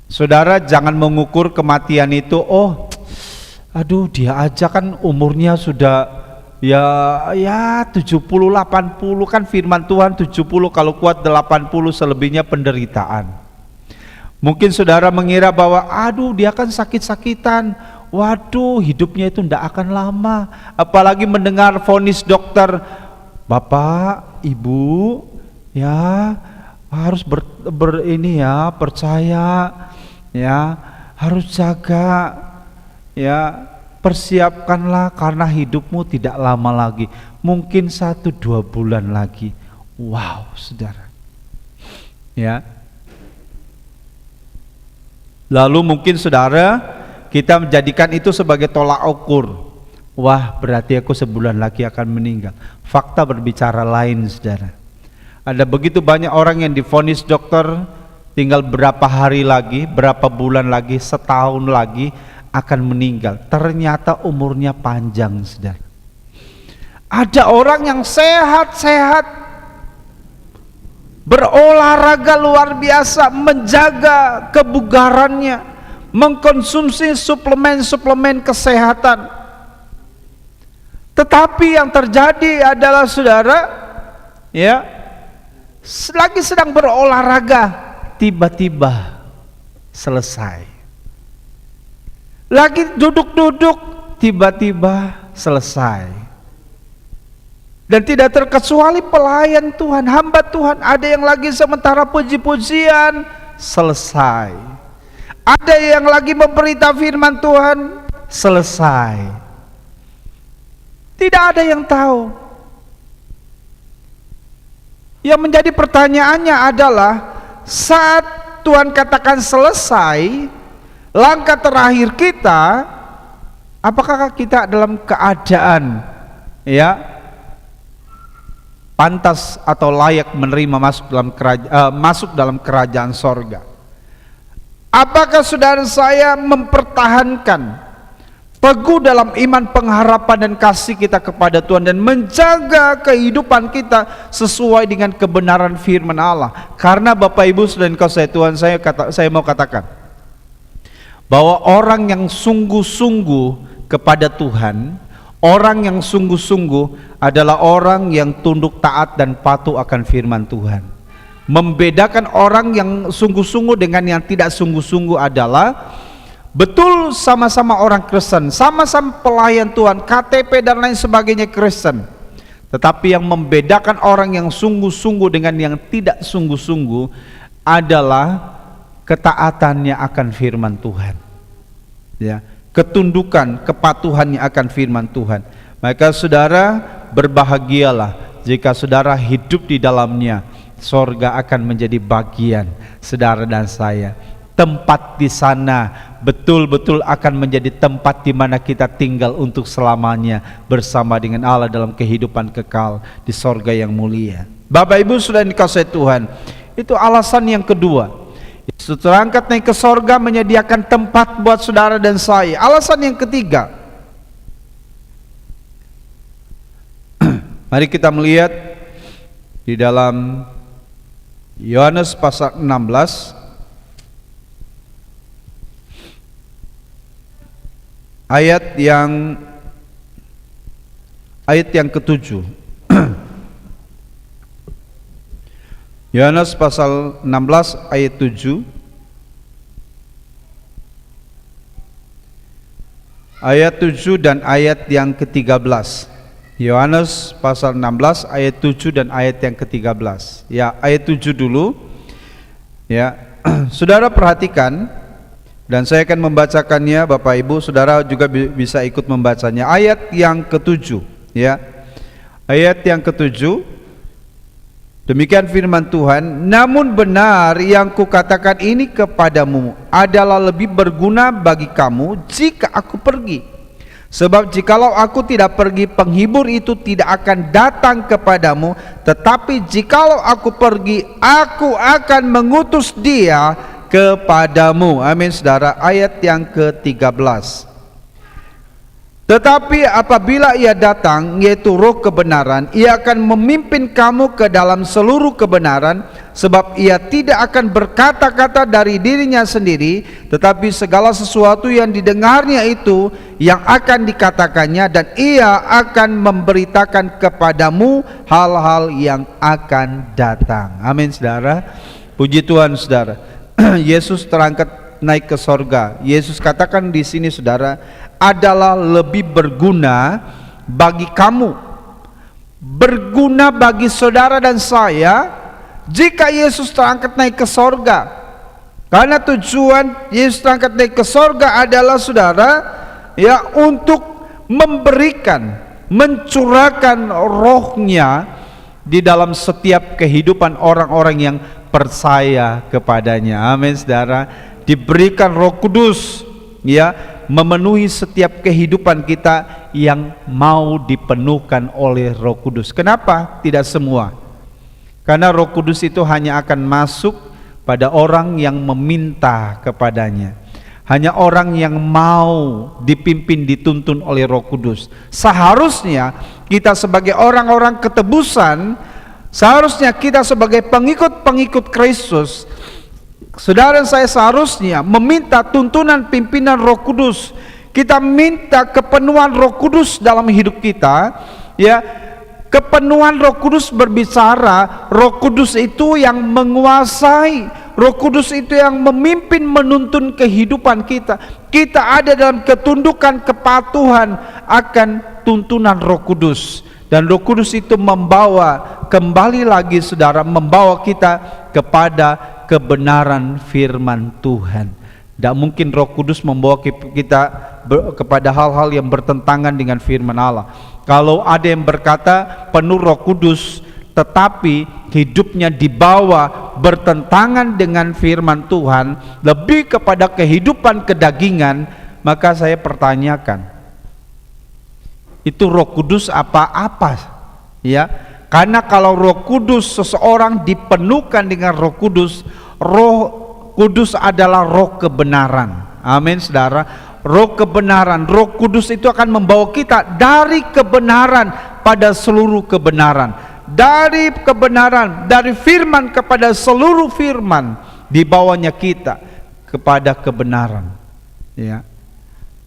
B: Saudara jangan mengukur kematian itu, oh aduh dia aja kan umurnya sudah ya 70 80, kan firman Tuhan 70 kalau kuat 80, selebihnya penderitaan. Mungkin saudara mengira bahwa aduh dia kan sakit-sakitan, waduh hidupnya itu tidak akan lama. Apalagi mendengar vonis dokter, Bapak, Ibu, ya harus percaya, ya harus jaga, ya persiapkanlah karena hidupmu tidak lama lagi, mungkin 1-2 bulan lagi. Wow saudara, ya. Lalu mungkin saudara kita menjadikan itu sebagai tolak ukur. Wah berarti aku sebulan lagi akan meninggal. Fakta berbicara lain saudara. Ada begitu banyak orang yang divonis dokter tinggal berapa hari lagi, berapa bulan lagi, setahun lagi akan meninggal. Ternyata umurnya panjang saudara. Ada orang yang sehat-sehat, berolahraga luar biasa, menjaga kebugarannya, mengkonsumsi suplemen-suplemen kesehatan. Tetapi yang terjadi adalah saudara, ya, lagi sedang berolahraga, tiba-tiba selesai. Lagi duduk-duduk, tiba-tiba selesai. Dan tidak terkecuali pelayan Tuhan, hamba Tuhan, ada yang lagi sementara puji-pujian, selesai. Ada yang lagi memberita firman Tuhan, selesai. Tidak ada yang tahu. Yang menjadi pertanyaannya adalah saat Tuhan katakan selesai, langkah terakhir kita, apakah kita dalam keadaan, ya, pantas atau layak menerima masuk dalam kerajaan sorga? Apakah saudara saya mempertahankan teguh dalam iman, pengharapan dan kasih kita kepada Tuhan dan menjaga kehidupan kita sesuai dengan kebenaran firman Allah? Karena Bapak Ibu dan kasih Tuhan, saya mau katakan bahwa orang yang sungguh-sungguh kepada Tuhan, orang yang sungguh-sungguh adalah orang yang tunduk, taat dan patuh akan firman Tuhan. Membedakan orang yang sungguh-sungguh dengan yang tidak sungguh-sungguh adalah betul sama-sama orang Kristen, sama-sama pelayan Tuhan, KTP dan lain sebagainya Kristen. Tetapi yang membedakan orang yang sungguh-sungguh dengan yang tidak sungguh-sungguh adalah ketaatannya akan firman Tuhan, ya, ketundukan, kepatuhannya akan firman Tuhan. Maka saudara berbahagialah jika saudara hidup di dalamnya. Sorga akan menjadi bagian saudara dan saya. Tempat di sana betul-betul akan menjadi tempat di mana kita tinggal untuk selamanya bersama dengan Allah dalam kehidupan kekal di sorga yang mulia. Bapak Ibu sudah dikasihi Tuhan, itu alasan yang kedua. Yesus terangkat naik ke sorga menyediakan tempat buat saudara dan saya. Alasan yang ketiga, mari kita melihat di dalam Yohanes pasal 16 ayat yang ke-7. Yohanes pasal 16 ayat 7. Ayat 7 dan ayat yang ke-13. Yohanes pasal 16 ayat 7 dan ayat yang ke-13. Ya, ayat 7 dulu. Ya. Saudara perhatikan, dan saya akan membacakannya. Bapak Ibu Saudara juga bisa ikut membacanya. Ayat yang ke-7, ya. Ayat yang ke-7. Demikian firman Tuhan, namun benar yang kukatakan ini kepadamu adalah lebih berguna bagi kamu jika aku pergi. Sebab jikalau aku tidak pergi, penghibur itu tidak akan datang kepadamu. Tetapi jikalau aku pergi, aku akan mengutus dia kepadamu. Amin saudara. Ayat yang ke-13. Tetapi apabila ia datang, yaitu Roh kebenaran, ia akan memimpin kamu ke dalam seluruh kebenaran. Sebab ia tidak akan berkata-kata dari dirinya sendiri, tetapi segala sesuatu yang didengarnya itu yang akan dikatakannya, dan ia akan memberitakan kepadamu hal-hal yang akan datang. Amin saudara. Puji Tuhan saudara. Yesus terangkat naik ke sorga. Yesus katakan di sini saudara, adalah lebih berguna bagi kamu, berguna bagi saudara dan saya jika Yesus terangkat naik ke sorga. Karena tujuan Yesus terangkat naik ke sorga adalah saudara, ya, untuk memberikan, mencurahkan rohnya di dalam setiap kehidupan orang-orang yang percaya kepadanya. Amin saudara. Diberikan Roh Kudus, ya, memenuhi setiap kehidupan kita yang mau dipenuhkan oleh Roh Kudus. Kenapa? Tidak semua. Karena Roh Kudus itu hanya akan masuk pada orang yang meminta kepadanya. Hanya orang yang mau dipimpin, dituntun oleh Roh Kudus. Seharusnya kita sebagai orang-orang ketebusan, seharusnya kita sebagai pengikut-pengikut Kristus, saudara dan saya seharusnya meminta tuntunan pimpinan Roh Kudus. Kita minta kepenuhan Roh Kudus dalam hidup kita, ya. Kepenuhan Roh Kudus berbicara, Roh Kudus itu yang menguasai, Roh Kudus itu yang memimpin, menuntun kehidupan kita. Kita ada dalam ketundukan, kepatuhan akan tuntunan Roh Kudus. Dan Roh Kudus itu membawa, kembali lagi saudara, membawa kita kepada kebenaran firman Tuhan. Tidak mungkin Roh Kudus membawa kita kepada hal-hal yang bertentangan dengan firman Allah. Kalau ada yang berkata penuh Roh Kudus tetapi hidupnya dibawa bertentangan dengan firman Tuhan, lebih kepada kehidupan kedagingan, maka saya pertanyakan, itu Roh Kudus apa-apa, ya? Karena kalau Roh Kudus, seseorang dipenuhkan dengan Roh Kudus adalah roh kebenaran. Amin saudara. Roh kebenaran, Roh Kudus itu akan membawa kita dari kebenaran pada seluruh kebenaran, dari kebenaran, dari firman kepada seluruh firman, dibawanya kita kepada kebenaran, ya.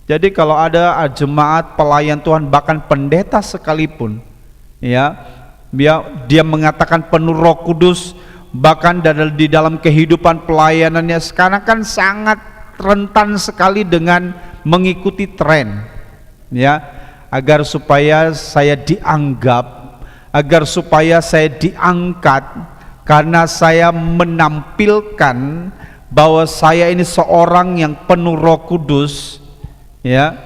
B: Jadi kalau ada jemaat pelayan Tuhan, bahkan pendeta sekalipun, ya, dia mengatakan penuh Roh Kudus, bahkan di dalam kehidupan pelayanannya sekarang kan sangat rentan sekali dengan mengikuti tren, ya, agar supaya saya dianggap, agar supaya saya diangkat karena saya menampilkan bahwa saya ini seorang yang penuh Roh Kudus, ya.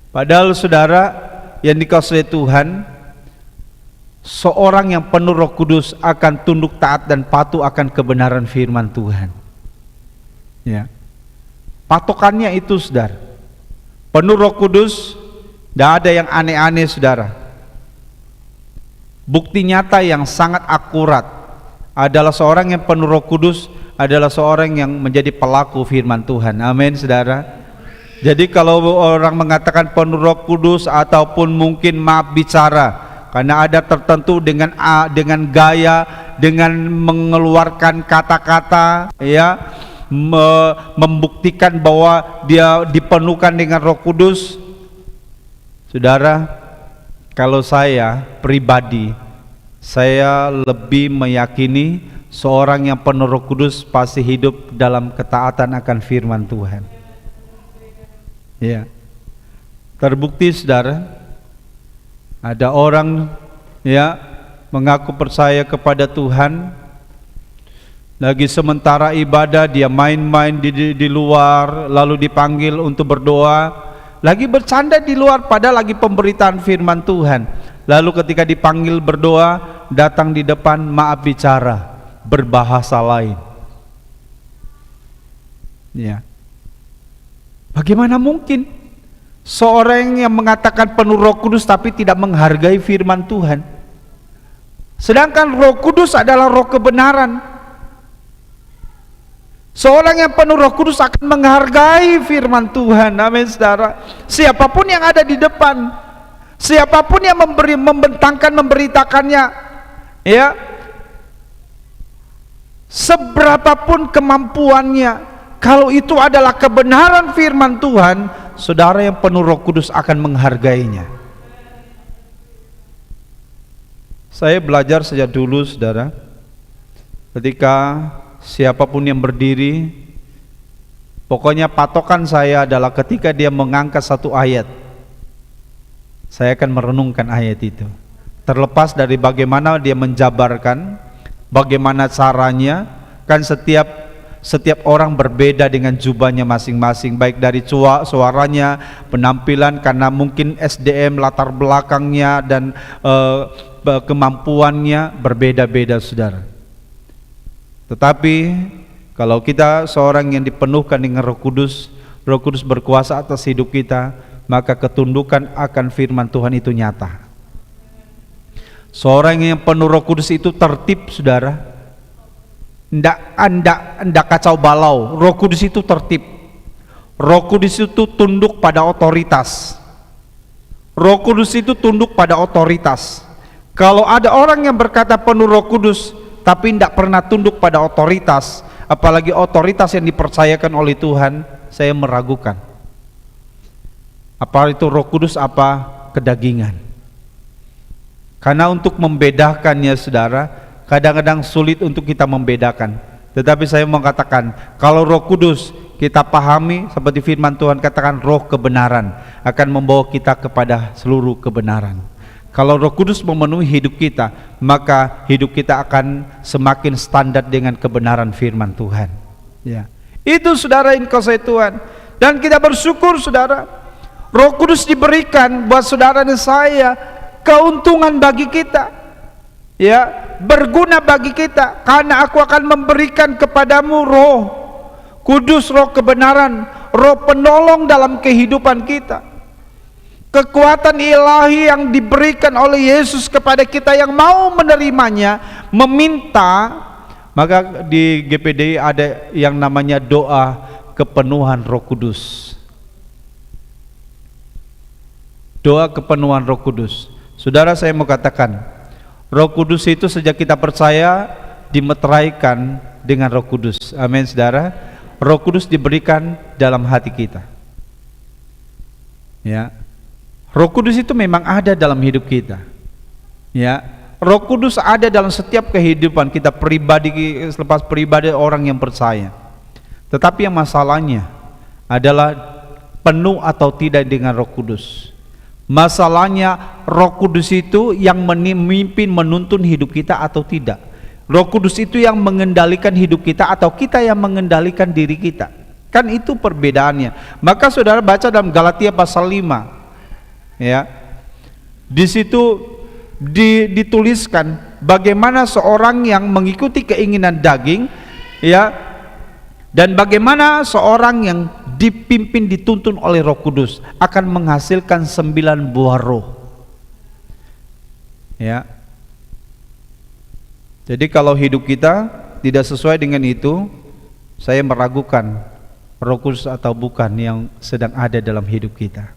B: Padahal saudara yang dikasihi Tuhan, seorang yang penuh Roh Kudus akan tunduk taat dan patuh akan kebenaran firman Tuhan, ya. Patokannya itu saudara, penuh Roh Kudus, tidak ada yang aneh-aneh saudara. Bukti nyata yang sangat akurat adalah seorang yang penuh Roh Kudus adalah seorang yang menjadi pelaku firman Tuhan. Amin, saudara. Jadi kalau orang mengatakan penuh Roh Kudus ataupun mungkin maaf bicara, karena ada tertentu dengan gaya, dengan mengeluarkan kata-kata, ya, membuktikan bahwa dia dipenuhkan dengan Roh Kudus. Saudara, kalau saya pribadi, saya lebih meyakini seorang yang penuh Roh Kudus pasti hidup dalam ketaatan akan firman Tuhan. Ya, terbukti saudara, ada orang ya mengaku percaya kepada Tuhan, lagi sementara ibadah dia main-main di luar, lalu dipanggil untuk berdoa, lagi bercanda di luar padahal lagi pemberitaan firman Tuhan. Lalu ketika dipanggil berdoa, datang di depan maaf bicara, berbahasa lain. Ya. Bagaimana mungkin seorang yang mengatakan penuh Roh Kudus tapi tidak menghargai firman Tuhan? Sedangkan Roh Kudus adalah roh kebenaran. Seorang yang penuh Roh Kudus akan menghargai firman Tuhan. Amin, saudara. Siapapun yang ada di depan, siapapun yang membentangkan, memberitakannya, ya, seberapapun kemampuannya, kalau itu adalah kebenaran firman Tuhan, saudara yang penuh Roh Kudus akan menghargainya. Saya belajar sejak dulu, saudara, ketika siapapun yang berdiri, pokoknya patokan saya adalah ketika dia mengangkat satu ayat, saya akan merenungkan ayat itu. Terlepas dari bagaimana dia menjabarkan, bagaimana caranya, kan setiap orang berbeda dengan jubahnya masing-masing, baik dari suaranya, penampilan, karena mungkin SDM, latar belakangnya, dan kemampuannya berbeda-beda, saudara. Tetapi kalau kita seorang yang dipenuhkan dengan Roh Kudus berkuasa atas hidup kita, maka ketundukan akan firman Tuhan itu nyata. Seorang yang penuh Roh Kudus itu tertib, saudara. Ndak kacau balau. Roh Kudus itu tertib. Roh Kudus itu tunduk pada otoritas. Roh Kudus itu tunduk pada otoritas. Kalau ada orang yang berkata penuh Roh Kudus tapi ndak pernah tunduk pada otoritas, apalagi otoritas yang dipercayakan oleh Tuhan, saya meragukan. Apa itu Roh Kudus, apa kedagingan? Karena untuk membedakannya, saudara, kadang-kadang sulit untuk kita membedakan. Tetapi saya mau katakan, kalau Roh Kudus kita pahami seperti firman Tuhan katakan, roh kebenaran akan membawa kita kepada seluruh kebenaran. Kalau Roh Kudus memenuhi hidup kita, maka hidup kita akan semakin standar dengan kebenaran firman Tuhan. Ya. Itu saudara yang kasih Tuhan. Dan kita bersyukur, saudara, Roh Kudus diberikan buat saudara dan saya, keuntungan bagi kita, ya, berguna bagi kita, karena aku akan memberikan kepadamu Roh Kudus, roh kebenaran, roh penolong dalam kehidupan kita. Kekuatan ilahi yang diberikan oleh Yesus kepada kita yang mau menerimanya, meminta. Maka di GPDI ada yang namanya doa kepenuhan Roh Kudus. Doa kepenuhan Roh Kudus. Saudara, saya mau katakan, Roh Kudus itu sejak kita percaya dimeteraikan dengan Roh Kudus. Amin, saudara. Roh Kudus diberikan dalam hati kita. Ya. Roh Kudus itu memang ada dalam hidup kita. Ya. Roh Kudus ada dalam setiap kehidupan kita pribadi, selepas pribadi orang yang percaya. Tetapi yang masalahnya adalah penuh atau tidak dengan Roh Kudus. Masalahnya Roh Kudus itu yang memimpin, menuntun hidup kita atau tidak. Roh Kudus itu yang mengendalikan hidup kita atau kita yang mengendalikan diri kita. Kan itu perbedaannya. Maka saudara baca dalam Galatia pasal 5, ya, di situ dituliskan bagaimana seorang yang mengikuti keinginan daging, ya, dan bagaimana seorang yang dipimpin, dituntun oleh Roh Kudus akan menghasilkan 9 buah roh. Ya. Jadi kalau hidup kita tidak sesuai dengan itu, saya meragukan Roh Kudus atau bukan yang sedang ada dalam hidup kita.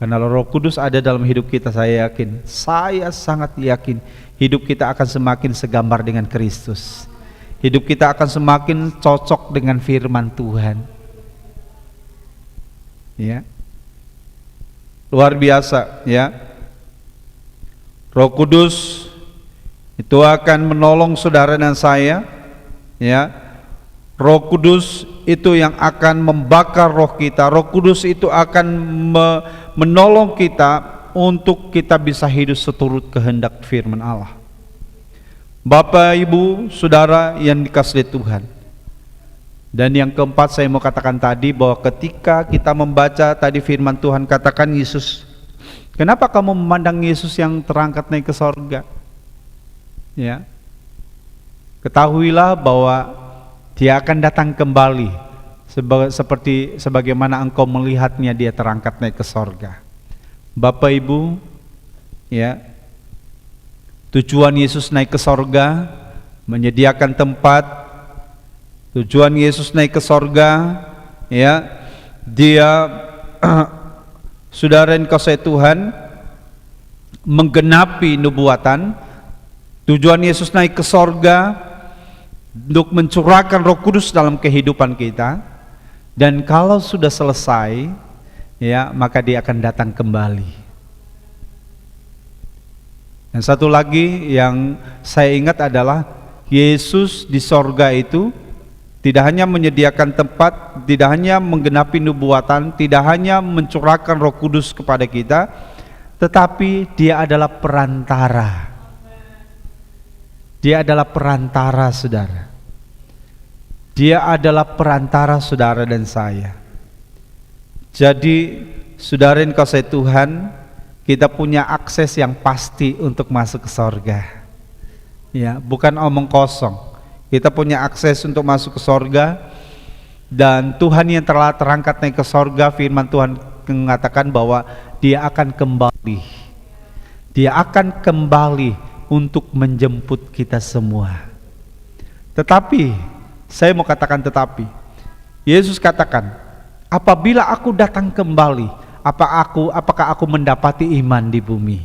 B: Karena Roh Kudus ada dalam hidup kita, saya sangat yakin hidup kita akan semakin segambar dengan Kristus. Hidup kita akan semakin cocok dengan firman Tuhan. Ya. Luar biasa, ya. Roh Kudus itu akan menolong saudara dan saya, ya. Roh Kudus itu yang akan membakar roh kita. Roh Kudus itu akan menolong kita untuk kita bisa hidup seturut kehendak firman Allah. Bapak, Ibu, Saudara yang dikasihi Tuhan. Dan yang keempat saya mau katakan tadi, bahwa ketika kita membaca tadi firman Tuhan, katakan Yesus, kenapa kamu memandang Yesus yang terangkat naik ke sorga? Ya, ketahuilah bahwa Dia akan datang kembali seperti sebagaimana engkau melihatnya Dia terangkat naik ke sorga. Bapak, Ibu, ya, tujuan Yesus naik ke sorga menyediakan tempat. Tujuan Yesus naik ke sorga, ya, Dia saudara yang kasih Tuhan, menggenapi nubuatan. Tujuan Yesus naik ke sorga untuk mencurahkan Roh Kudus dalam kehidupan kita. Dan kalau sudah selesai, ya, maka Dia akan datang kembali. Dan satu lagi yang saya ingat adalah Yesus di sorga itu tidak hanya menyediakan tempat, tidak hanya menggenapi nubuatan, tidak hanya mencurahkan Roh Kudus kepada kita, tetapi Dia adalah perantara. Dia adalah perantara, saudara. Dia adalah perantara saudara dan saya. Jadi saudara yang kasih Tuhan, kita punya akses yang pasti untuk masuk ke sorga. Ya, bukan omong kosong. Kita punya akses untuk masuk ke sorga. Dan Tuhan yang telah terangkat naik ke sorga, firman Tuhan mengatakan bahwa Dia akan kembali. Dia akan kembali untuk menjemput kita semua. Tetapi, saya mau katakan tetapi, Yesus katakan, apabila aku datang kembali, apakah aku mendapati iman di bumi?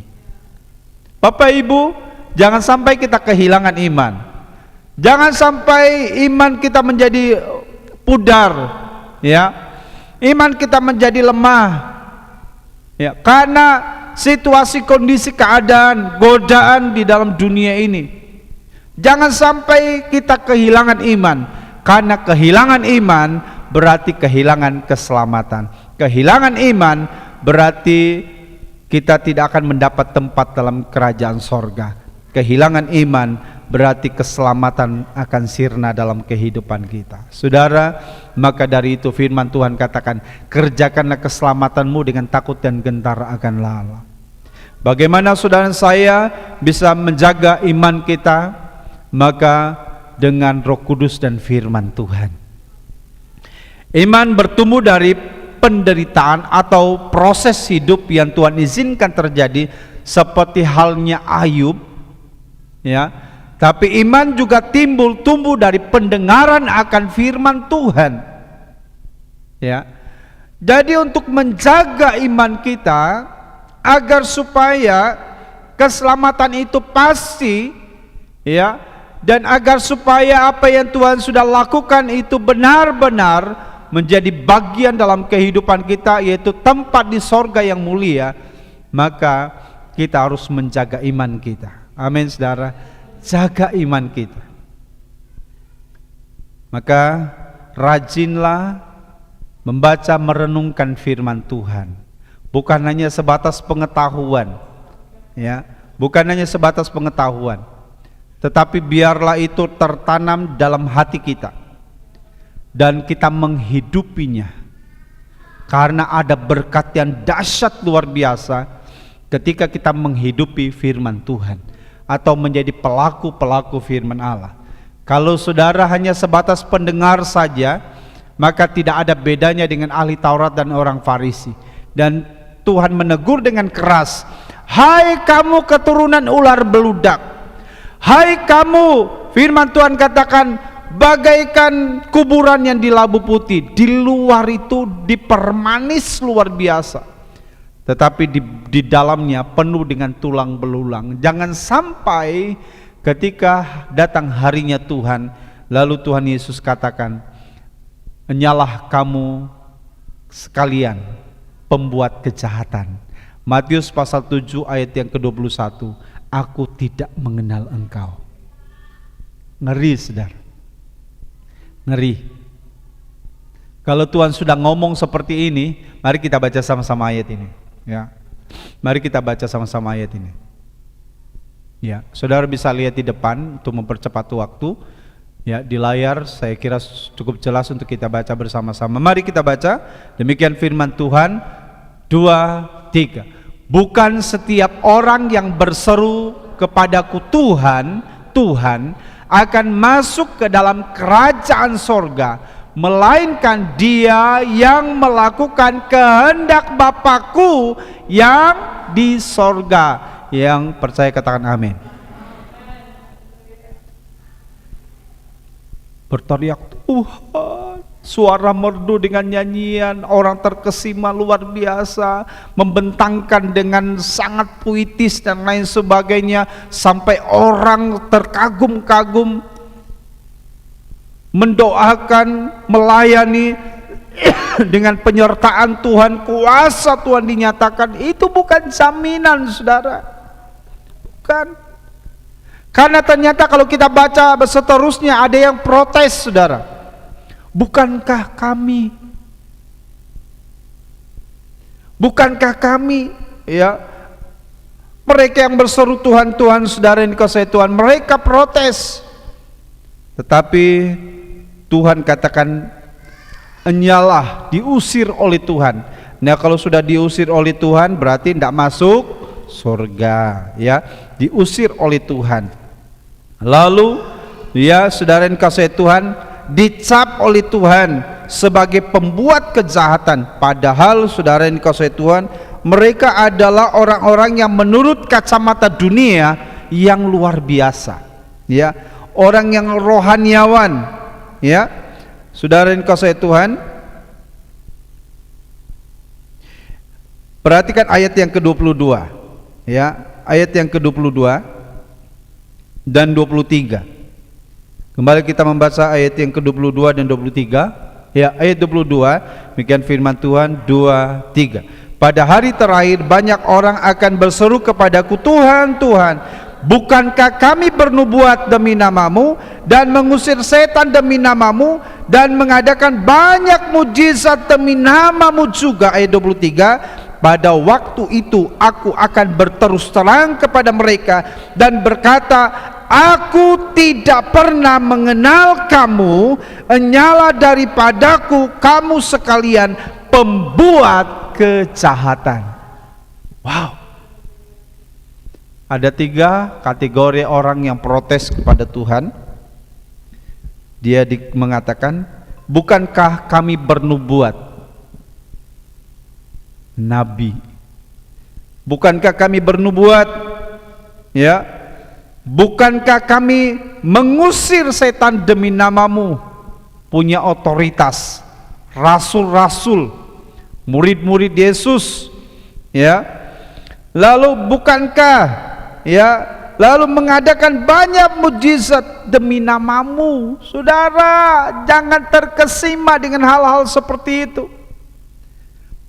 B: Bapak, Ibu, jangan sampai kita kehilangan iman. Jangan sampai iman kita menjadi pudar, ya. Iman kita menjadi lemah, ya, karena situasi, kondisi, keadaan, godaan di dalam dunia ini. Jangan sampai kita kehilangan iman, karena kehilangan iman berarti kehilangan keselamatan. Kehilangan iman berarti kita tidak akan mendapat tempat dalam kerajaan sorga. Kehilangan iman berarti keselamatan akan sirna dalam kehidupan kita. Saudara, maka dari itu firman Tuhan katakan, kerjakanlah keselamatanmu dengan takut dan gentar akan Allah. Bagaimana saudara saya bisa menjaga iman kita? Maka dengan Roh Kudus dan firman Tuhan. Iman bertumbuh dari penderitaan atau proses hidup yang Tuhan izinkan terjadi, seperti halnya Ayub, ya. Tapi iman juga tumbuh dari pendengaran akan firman Tuhan, ya. Jadi untuk menjaga iman kita agar supaya keselamatan itu pasti, ya, dan agar supaya apa yang Tuhan sudah lakukan itu benar-benar menjadi bagian dalam kehidupan kita, yaitu tempat di sorga yang mulia, maka kita harus menjaga iman kita. Amin, saudara. Jaga iman kita. Maka rajinlah membaca, merenungkan firman Tuhan. Bukan hanya sebatas pengetahuan, ya, bukan hanya sebatas pengetahuan, tetapi biarlah itu tertanam dalam hati kita dan kita menghidupinya. Karena ada berkat yang dahsyat luar biasa ketika kita menghidupi firman Tuhan atau menjadi pelaku-pelaku firman Allah. Kalau saudara hanya sebatas pendengar saja, maka tidak ada bedanya dengan ahli Taurat dan orang Farisi. Dan Tuhan menegur dengan keras, hai kamu keturunan ular beludak, hai kamu, firman Tuhan katakan, bagaikan kuburan yang di labu putih. Di luar itu dipermanis luar biasa, tetapi di dalamnya penuh dengan tulang belulang. Jangan sampai ketika datang harinya Tuhan, lalu Tuhan Yesus katakan, "Enyalah kamu sekalian pembuat kejahatan." Matius pasal 7 ayat yang ke-21, "Aku tidak mengenal engkau." Ngeri, saudara. Ngeri. Kalau Tuhan sudah ngomong seperti ini, mari kita baca sama-sama ayat ini. Ya, mari kita baca sama-sama ayat ini. Ya, saudara bisa lihat di depan untuk mempercepat waktu. Ya, di layar saya kira cukup jelas untuk kita baca bersama-sama. Mari kita baca. Demikian firman Tuhan. 2, 3. "Bukan setiap orang yang berseru kepadaku Tuhan, Tuhan, akan masuk ke dalam kerajaan sorga, melainkan dia yang melakukan kehendak Bapa-Ku yang di sorga." Yang percaya katakan amin. Berteriak Tuhan, suara merdu dengan nyanyian, orang terkesima luar biasa, membentangkan dengan sangat puitis dan lain sebagainya, sampai orang terkagum-kagum, mendoakan, melayani dengan penyertaan Tuhan, kuasa Tuhan dinyatakan. Itu bukan jaminan, saudara, bukan. Karena ternyata kalau kita baca seterusnya ada yang protes, saudara. Bukankah kami ya, mereka yang berseru Tuhan, Tuhan, saudara yang dikasihi Tuhan, mereka protes. Tetapi Tuhan katakan, enyalah, diusir oleh Tuhan. Nah, kalau sudah diusir oleh Tuhan berarti tidak masuk surga, ya, diusir oleh Tuhan. Lalu ya, saudara yang dikasihi Tuhan, dicap oleh Tuhan sebagai pembuat kejahatan. Padahal saudara yang dikasihi Tuhan, mereka adalah orang-orang yang menurut kacamata dunia yang luar biasa, ya, orang yang rohaniawan, ya. Saudara yang dikasihi Tuhan, perhatikan ayat yang ke-22, ya, ayat yang ke-22 dan 23. Kembali kita membaca ayat yang ke-22 dan 23. Ya, ayat 22, demikian firman Tuhan. 2, 3. "Pada hari terakhir banyak orang akan berseru kepadaku, Tuhan, Tuhan, bukankah kami bernubuat demi namamu dan mengusir setan demi namamu dan mengadakan banyak mujizat demi namamu juga?" Ayat 23, "Pada waktu itu aku akan berterus terang kepada mereka dan berkata, aku tidak pernah mengenal kamu, enyalah daripadaku kamu sekalian pembuat kejahatan." Wow. Ada 3 kategori orang yang protes kepada Tuhan. Dia mengatakan, bukankah kami bernubuat, nabi, bukankah kami bernubuat, ya, bukankah kami mengusir setan demi namamu, punya otoritas, rasul-rasul, murid-murid Yesus, ya. Lalu bukankah, ya, lalu mengadakan banyak mujizat demi namamu. Saudara, jangan terkesima dengan hal-hal seperti itu.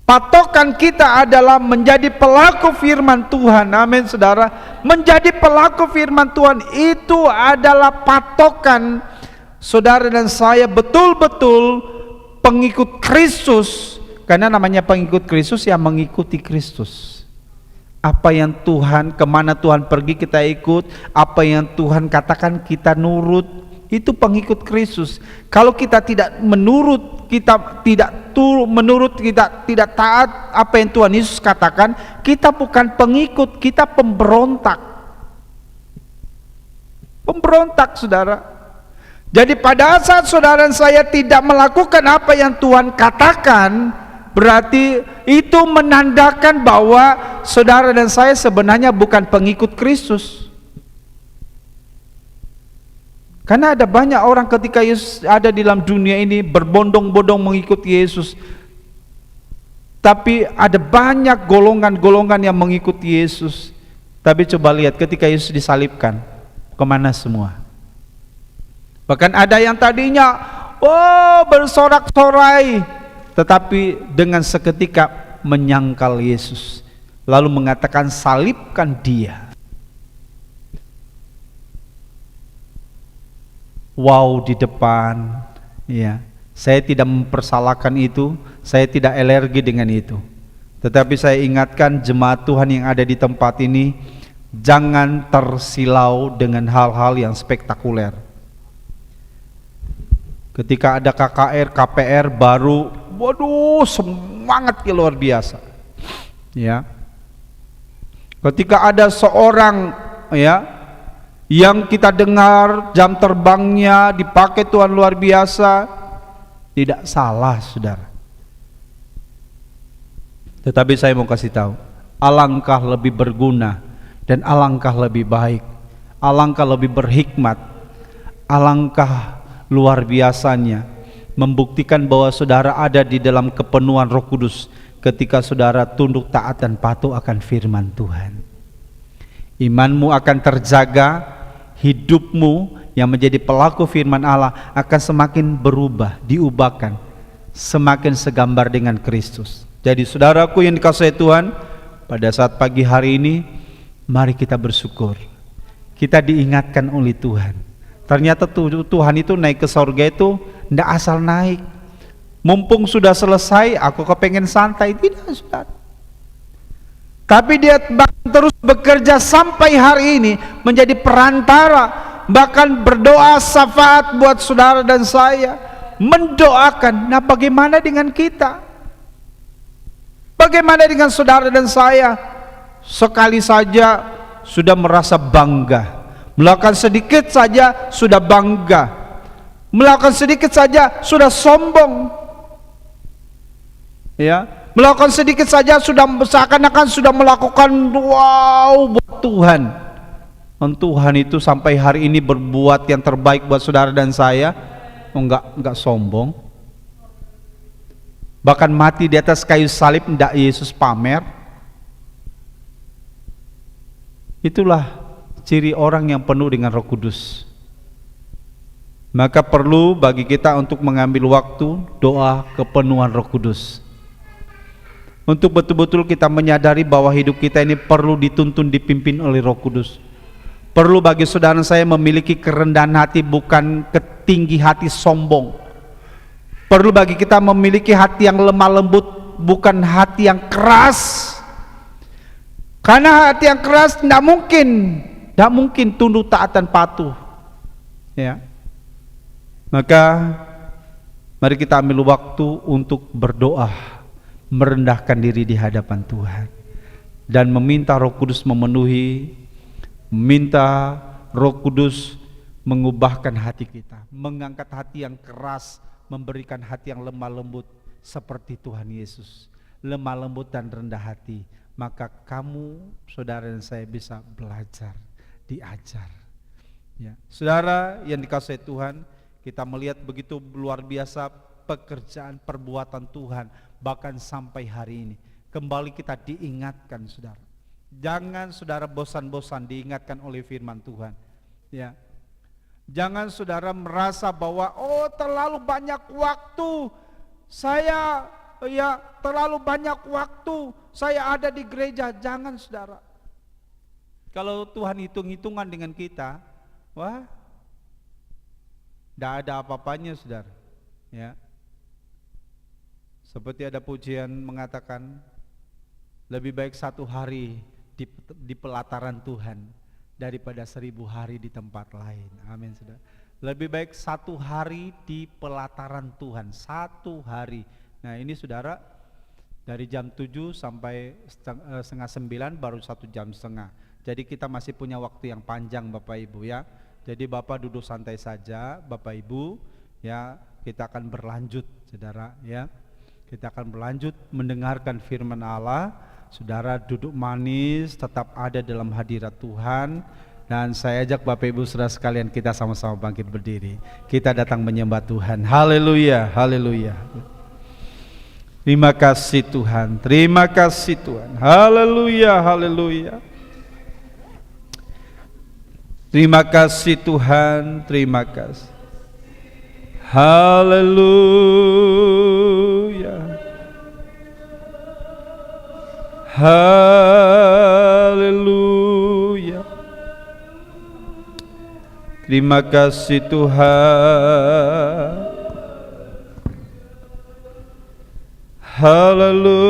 B: Patokan kita adalah menjadi pelaku firman Tuhan. Amin, saudara. Menjadi pelaku firman Tuhan itu adalah patokan saudara dan saya betul-betul pengikut Kristus. Karena namanya pengikut Kristus, yang mengikuti Kristus. Apa yang Tuhan, kemana Tuhan pergi kita ikut, apa yang Tuhan katakan kita nurut. Itu pengikut Kristus. Kalau kita tidak menurut, kita tidak menurut, kita tidak taat apa yang Tuhan Yesus katakan, kita bukan pengikut, kita pemberontak. Pemberontak, saudara. Jadi pada saat saudara dan saya tidak melakukan apa yang Tuhan katakan, berarti itu menandakan bahwa saudara dan saya sebenarnya bukan pengikut Kristus. Karena ada banyak orang ketika Yesus ada di dalam dunia ini berbondong-bondong mengikuti Yesus. Tapi ada banyak golongan-golongan yang mengikuti Yesus. Tapi coba lihat ketika Yesus disalibkan, kemana semua? Bahkan ada yang tadinya bersorak-sorai, tetapi dengan seketika menyangkal Yesus, lalu mengatakan salibkan dia. Wow, di depan, ya. Saya tidak mempersalahkan itu, saya tidak alergi dengan itu. Tetapi saya ingatkan jemaat Tuhan yang ada di tempat ini, jangan tersilau dengan hal-hal yang spektakuler. Ketika ada KKR, KPR baru, waduh, semangatnya luar biasa. Ya. Ketika ada seorang, ya, yang kita dengar jam terbangnya dipakai Tuhan luar biasa, tidak salah, saudara. Tetapi saya mau kasih tahu, alangkah lebih berguna dan alangkah lebih baik, alangkah lebih berhikmat, alangkah luar biasanya membuktikan bahwa saudara ada di dalam kepenuhan Roh Kudus ketika saudara tunduk taat dan patuh akan firman Tuhan. Imanmu akan terjaga, hidupmu yang menjadi pelaku firman Allah akan semakin berubah, diubahkan, semakin segambar dengan Kristus. Jadi saudaraku yang dikasihi Tuhan, pada saat pagi hari ini, mari kita bersyukur. Kita diingatkan oleh Tuhan. Ternyata Tuhan itu naik ke surga itu tidak asal naik. Mumpung sudah selesai, aku kepengen santai, tidak, saudara. Tapi dia terus bekerja sampai hari ini menjadi perantara, bahkan berdoa syafaat buat saudara dan saya, mendoakan. Nah, bagaimana dengan kita? Bagaimana dengan saudara dan saya? Sekali saja sudah merasa bangga, melakukan sedikit saja sudah bangga, melakukan sedikit saja sudah sombong, ya. Melakukan sedikit saja sudah seakan-akan sudah melakukan wow buat Tuhan. Dan Tuhan itu sampai hari ini berbuat yang terbaik buat saudara dan saya. Enggak sombong. Bahkan mati di atas kayu salib enggak Yesus pamer. Itulah ciri orang yang penuh dengan Roh Kudus. Maka perlu bagi kita untuk mengambil waktu doa kepenuhan Roh Kudus. Untuk betul-betul kita menyadari bahwa hidup kita ini perlu dituntun, dipimpin oleh Roh Kudus. Perlu bagi saudara saya memiliki kerendahan hati, bukan ketinggi hati sombong. Perlu bagi kita memiliki hati yang lemah lembut, bukan hati yang keras. Karena hati yang keras tidak mungkin tunduk taat dan patuh. Ya. Maka mari kita ambil waktu untuk berdoa, merendahkan diri di hadapan Tuhan dan meminta Roh Kudus memenuhi, minta Roh Kudus mengubahkan hati kita, mengangkat hati yang keras, memberikan hati yang lemah lembut seperti Tuhan Yesus, lemah lembut dan rendah hati. Maka kamu, saudara dan saya bisa belajar, diajar. Ya. Saudara yang dikasihi Tuhan, kita melihat begitu luar biasa pekerjaan perbuatan Tuhan. Bahkan sampai hari ini kembali kita diingatkan, saudara. Jangan saudara bosan-bosan diingatkan oleh firman Tuhan. Ya. Jangan saudara merasa bahwa terlalu banyak waktu saya, terlalu banyak waktu saya ada di gereja. Jangan, saudara. Kalau Tuhan hitung-hitungan dengan kita, tidak ada apa-apanya, saudara. Ya. Seperti ada pujian mengatakan, lebih baik 1 hari di pelataran Tuhan daripada 1000 hari di tempat lain. Amin, saudara. Lebih baik 1 hari di pelataran Tuhan, 1 hari. Nah ini saudara, dari jam 7 sampai setengah 9 baru 1 jam setengah. Jadi kita masih punya waktu yang panjang, Bapak Ibu, ya. Jadi Bapak duduk santai saja, Bapak Ibu, ya. Kita akan berlanjut, saudara, ya. Kita akan berlanjut mendengarkan firman Allah. Saudara duduk manis, tetap ada dalam hadirat Tuhan. Dan saya ajak Bapak Ibu Saudara sekalian, kita sama-sama bangkit berdiri. Kita datang menyembah Tuhan. Haleluya, haleluya. Terima kasih Tuhan, terima kasih Tuhan. Haleluya, haleluya. Terima kasih Tuhan, terima kasih. Haleluya. Haleluya. Terima kasih Tuhan. Haleluya.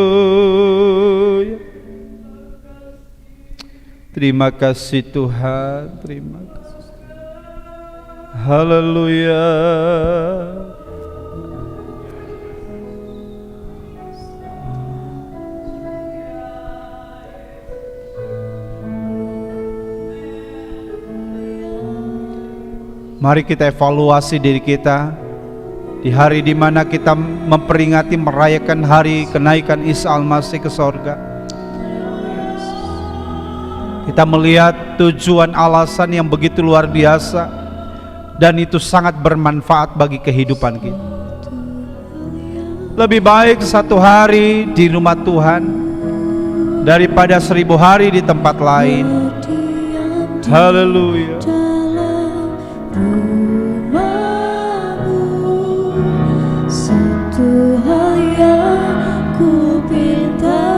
B: Terima kasih Tuhan, terima kasih. Haleluya. Mari kita evaluasi diri kita di hari di mana kita memperingati merayakan hari kenaikan Isa Al-Masih ke sorga. Kita melihat tujuan alasan yang begitu luar biasa, dan itu sangat bermanfaat bagi kehidupan kita. Lebih baik 1 hari di rumah Tuhan daripada 1000 hari di tempat lain. Haleluya.
A: Satu hal yang ku pinta,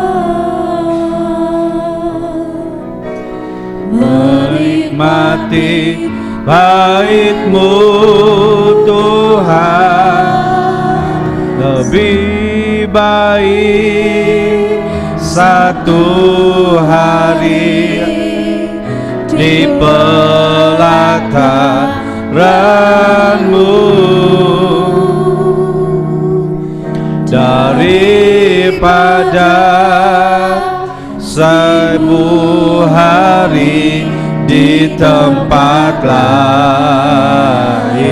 B: menikmati bait-Mu Tuhan. Lebih baik 1 hari di pelataran-Mu daripada 1000 hari di tempat lain.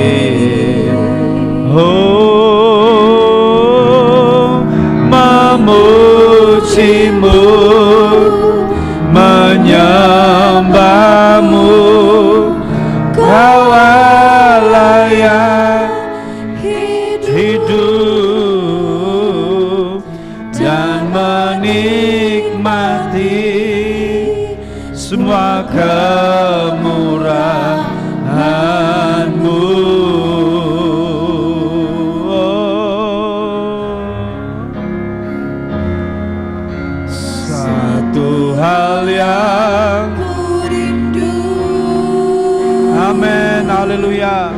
B: Oh, memuji-Mu, menyembah-Mu, Kau Allah yang hidup, dan menikmati semua kemurahan-Mu. Satu hal yang
A: ku rindu,
B: amin, haleluya,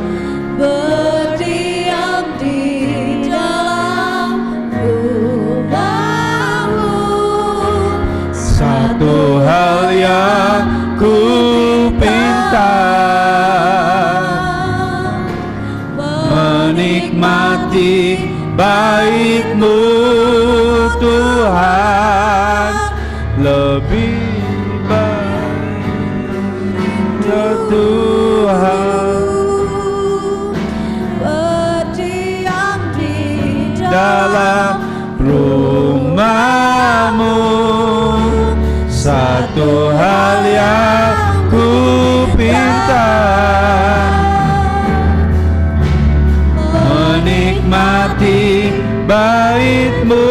A: berdiam di dalam rumah-Mu.
B: satu hal yang ku pinta, menikmati bait-Mu Tuhan. Lebih baik Tuhan
A: berdiam di
B: dalam rumah-Mu. Satu hal yang ku pinta, menikmati bait-Mu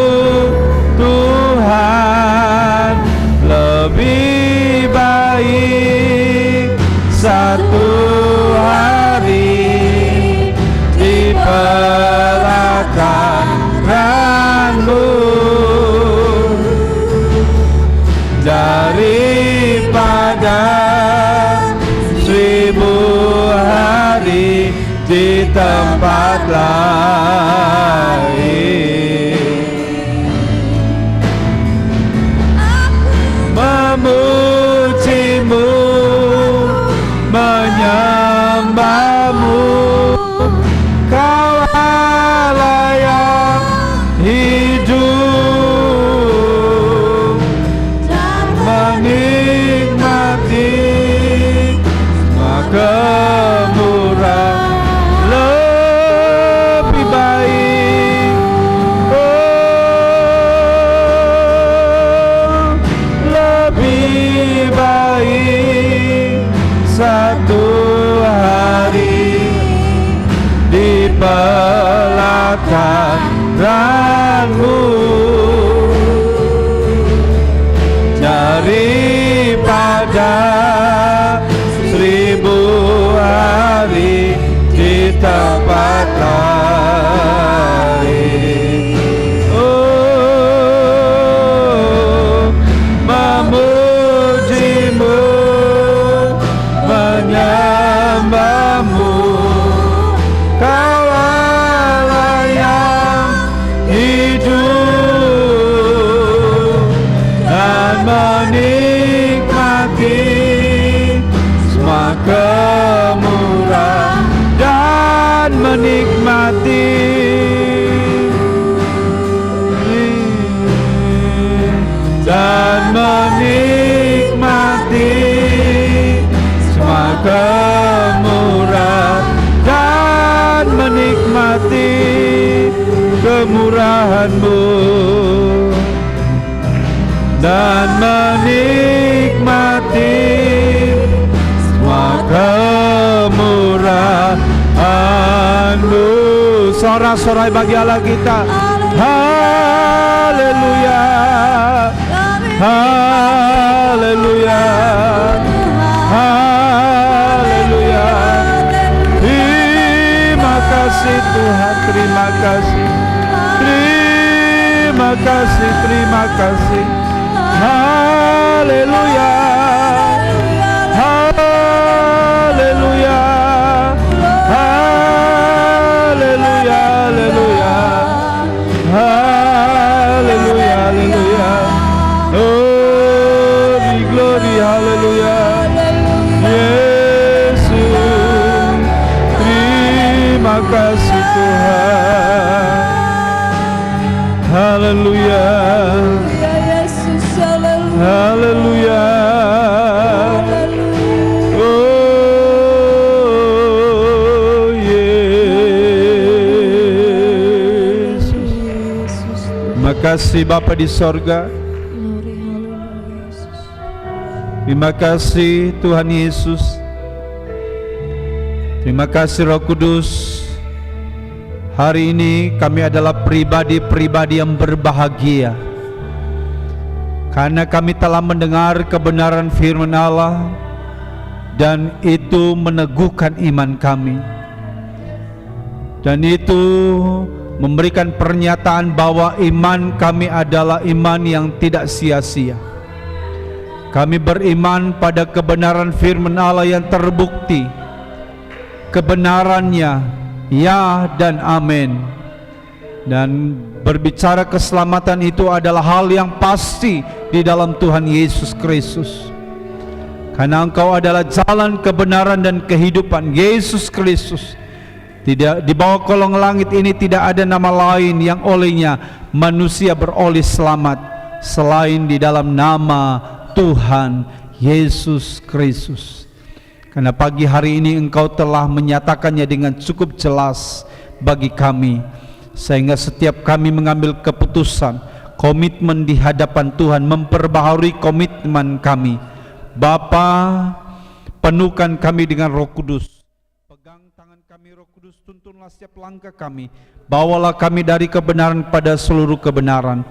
B: Tuhan. Lebih baik 1 hari di pelataran-Mu daripada 1000 hari di tempat lain. Memuji-Mu, menyembah-Mu, kebakaranmu daripada 1000 hari di tempat lain. Oh, memujimu, menyembahmu, Kau Allah yang hidup, dan menikmati semua kemurahan, dan menikmati semua kemurahan, dan menikmati kemurahan-Mu, dan menikmati semua kemurahan-Mu. Sorak-sorai bagi Allah kita. Haleluya, haleluya, haleluya. Terima kasih Tuhan, terima kasih, terima kasih, terima kasih. Haleluya, haleluya, haleluya, haleluya, haleluya, haleluya. Oh, di glory, haleluya. Yesus, terima kasih Tuhan. Haleluya, haleluya. Oh, Yesus. Terima kasih Bapa di sorga. Terima kasih Tuhan Yesus. Terima kasih Roh Kudus. Hari ini kami adalah pribadi-pribadi yang berbahagia karena kami telah mendengar kebenaran firman Allah, dan itu meneguhkan iman kami, dan itu memberikan pernyataan bahwa iman kami adalah iman yang tidak sia-sia. Kami beriman pada kebenaran firman Allah yang terbukti, kebenarannya ya dan amin. Dan berbicara keselamatan itu adalah hal yang pasti di dalam Tuhan Yesus Kristus, karena Engkau adalah jalan, kebenaran dan kehidupan. Yesus Kristus, tidak di bawah kolong langit ini tidak ada nama lain yang olehnya manusia beroleh selamat selain di dalam nama Tuhan Yesus Kristus. Karena pagi hari ini Engkau telah menyatakannya dengan cukup jelas bagi kami, sehingga setiap kami mengambil keputusan, komitmen di hadapan Tuhan, memperbaharui komitmen kami. Bapa, penuhkan kami dengan Roh Kudus. Pegang tangan kami Roh Kudus, tuntunlah setiap langkah kami. Bawalah kami dari kebenaran pada seluruh kebenaran.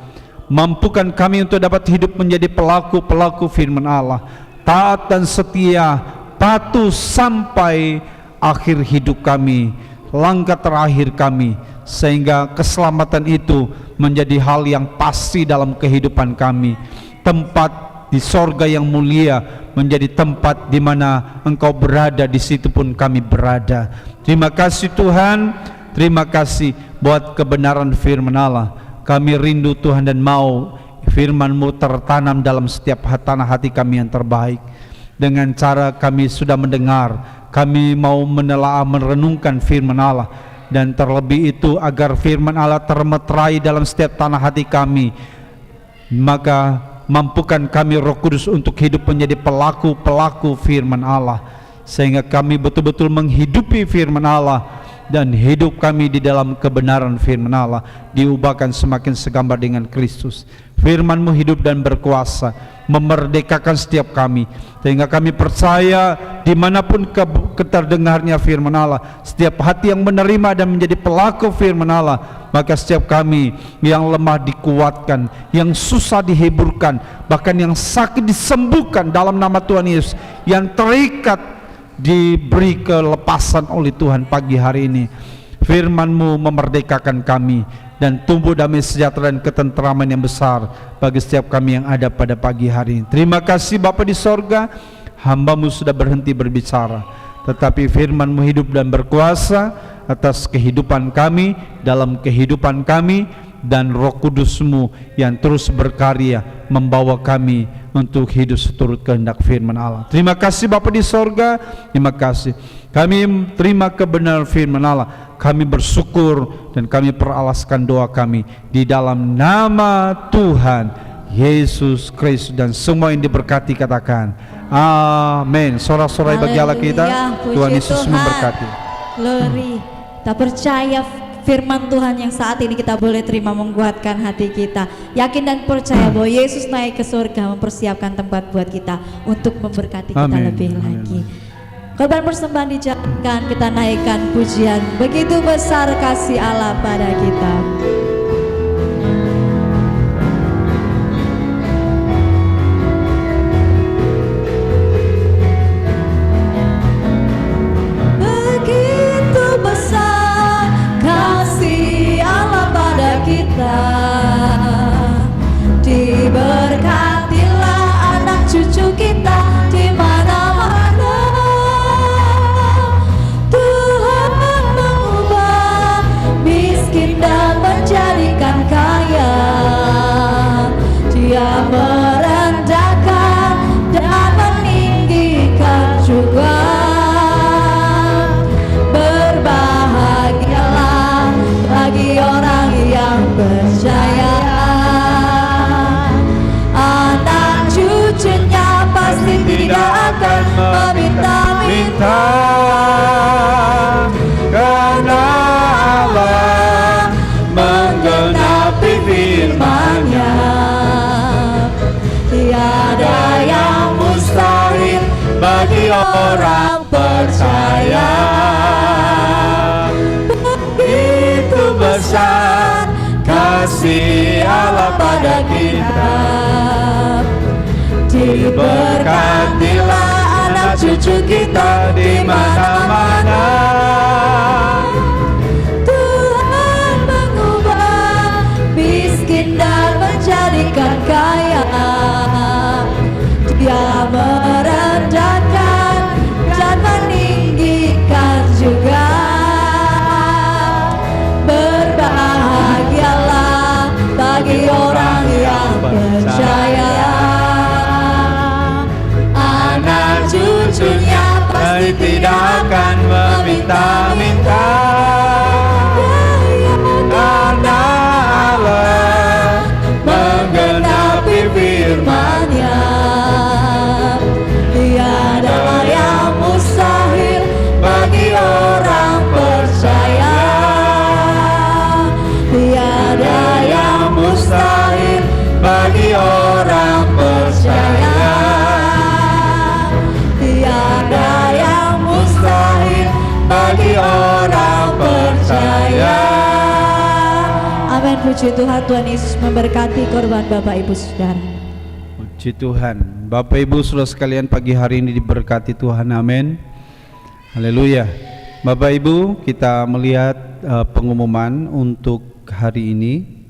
B: Mampukan kami untuk dapat hidup menjadi pelaku-pelaku firman Allah, taat dan setia, patuh sampai akhir hidup kami, langkah terakhir kami, sehingga keselamatan itu menjadi hal yang pasti dalam kehidupan kami. Tempat di sorga yang mulia menjadi tempat di mana Engkau berada, di situ pun kami berada. Terima kasih Tuhan, terima kasih buat kebenaran firman Allah. Kami rindu Tuhan dan mau firman-Mu tertanam dalam setiap tanah hati kami yang terbaik. Dengan cara kami sudah mendengar, kami mau menelaah, merenungkan firman Allah, dan terlebih itu agar firman Allah termeterai dalam setiap tanah hati kami. Maka mampukan kami Roh Kudus untuk hidup menjadi pelaku-pelaku firman Allah, sehingga kami betul-betul menghidupi firman Allah dan hidup kami di dalam kebenaran firman Allah diubahkan semakin segambar dengan Kristus. Firman-Mu hidup dan berkuasa, memerdekakan setiap kami, sehingga kami percaya dimanapun keterdengarnya firman Allah, setiap hati yang menerima dan menjadi pelaku firman Allah, maka setiap kami yang lemah dikuatkan, yang susah dihiburkan, bahkan yang sakit disembuhkan dalam nama Tuhan Yesus, yang terikat diberi kelepasan oleh Tuhan pagi hari ini. Firman-Mu memerdekakan kami, dan tumbuh damai sejahtera dan ketenteraman yang besar bagi setiap kami yang ada pada pagi hari ini. Terima kasih Bapa di sorga, hamba-Mu sudah berhenti berbicara, tetapi firman-Mu hidup dan berkuasa atas kehidupan kami, dalam kehidupan kami, dan Roh Kudus-Mu yang terus berkarya membawa kami untuk hidup seturut kehendak firman Allah. Terima kasih Bapa di sorga, terima kasih. Kami terima kebenaran firman Allah, kami bersyukur dan kami peralaskan doa kami di dalam nama Tuhan Yesus Kristus, dan semua yang diberkati katakan amin. Sorak-sorai bagi Allah kita. Tuhan Yesus memberkati.
A: Glory. Kita percaya firman Tuhan yang saat ini kita boleh terima menguatkan hati kita. Yakin dan percaya bahwa Yesus naik ke surga mempersiapkan tempat buat kita untuk memberkati kita lebih lagi. Korban persembahan dijalankan, kita naikkan pujian. Begitu besar kasih Allah pada kita. Begitu besar kasih Allah pada kita. Diberkatilah anak cucu kita di mana-mana. Tuhan mengubah miskin dan menjadikan kaya. Dia merendahkan dan meninggikan juga. Berbahagialah bagi orang yang percaya. Anak cucunya pasti tidak akan meminta-minta,
B: karena Allah menggenapi firman-Nya.
A: Tiada yang mustahil bagi orang percaya.
B: Begitu besar kasih Allah pada kita. Diberkatilah anak cucu kita di mana-mana.
A: Tuhan mengubah miskin dan menjadikan kaya. Dia merendahkan dan meninggikan juga. Berbahagialah bagi orang yang percaya. Anak cucunya pasti tidak akan meminta-minta,
B: Karena Allah
A: menggenapi firman-Nya. Tiada yang mustahil bagi orang percaya. Tiada yang mustahil bagi orang percaya. Tiada yang mustahil bagi orang percaya. Amin. Puji Tuhan. Tuhan Yesus memberkati korban Bapak Ibu Saudara.
B: Puji Tuhan. Bapak Ibu saudara sekalian, pagi hari ini diberkati Tuhan, amin. Haleluya. Bapak Ibu, kita melihat pengumuman untuk hari ini.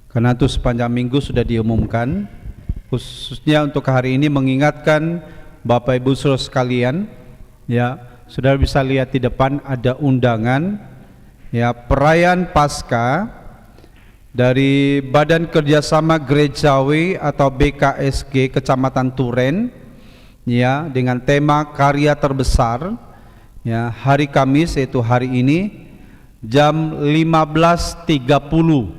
B: Karena itu sepanjang minggu sudah diumumkan, khususnya untuk hari ini mengingatkan Bapak Ibu saudara sekalian, ya, saudara bisa lihat di depan ada undangan, ya, perayaan Paskah dari Badan Kerjasama Gerejawi atau BKSG Kecamatan Turen, ya, dengan tema karya terbesar, ya, hari Kamis yaitu hari ini jam 15.30,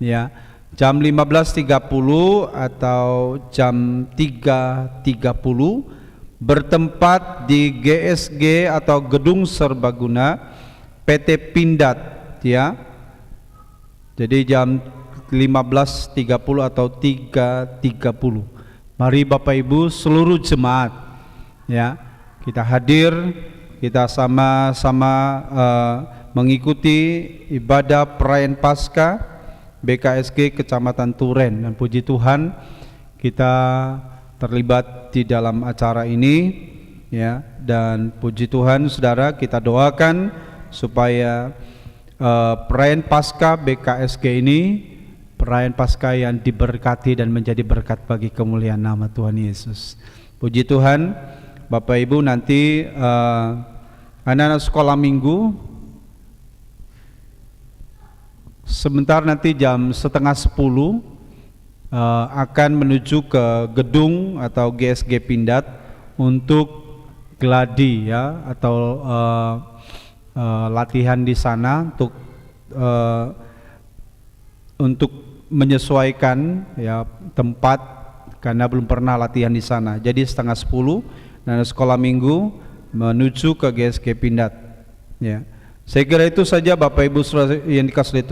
B: ya, jam 15.30 atau jam 3.30, bertempat di GSG atau Gedung Serbaguna PT Pindad, ya. Jadi jam 15.30 atau 3.30. Mari Bapak Ibu seluruh jemaat, ya, kita hadir, kita sama-sama mengikuti ibadah perayaan Paskah BKSG Kecamatan Turen. Dan puji Tuhan kita terlibat di dalam acara ini, ya. Dan puji Tuhan saudara, kita doakan supaya perayaan Paskah BKSG ini perayaan Paskah yang diberkati dan menjadi berkat bagi kemuliaan nama Tuhan Yesus. Puji Tuhan, Bapak Ibu, nanti anak-anak sekolah minggu sebentar nanti jam 9:30 akan menuju ke gedung atau GSG Pindad untuk gladi, ya, atau latihan di sana untuk menyesuaikan, ya, tempat karena belum pernah latihan di sana. Jadi 9:30 dan sekolah minggu menuju ke GSG Pindad, ya. Saya kira itu saja Bapak Ibu yang dikasihi Tuhan.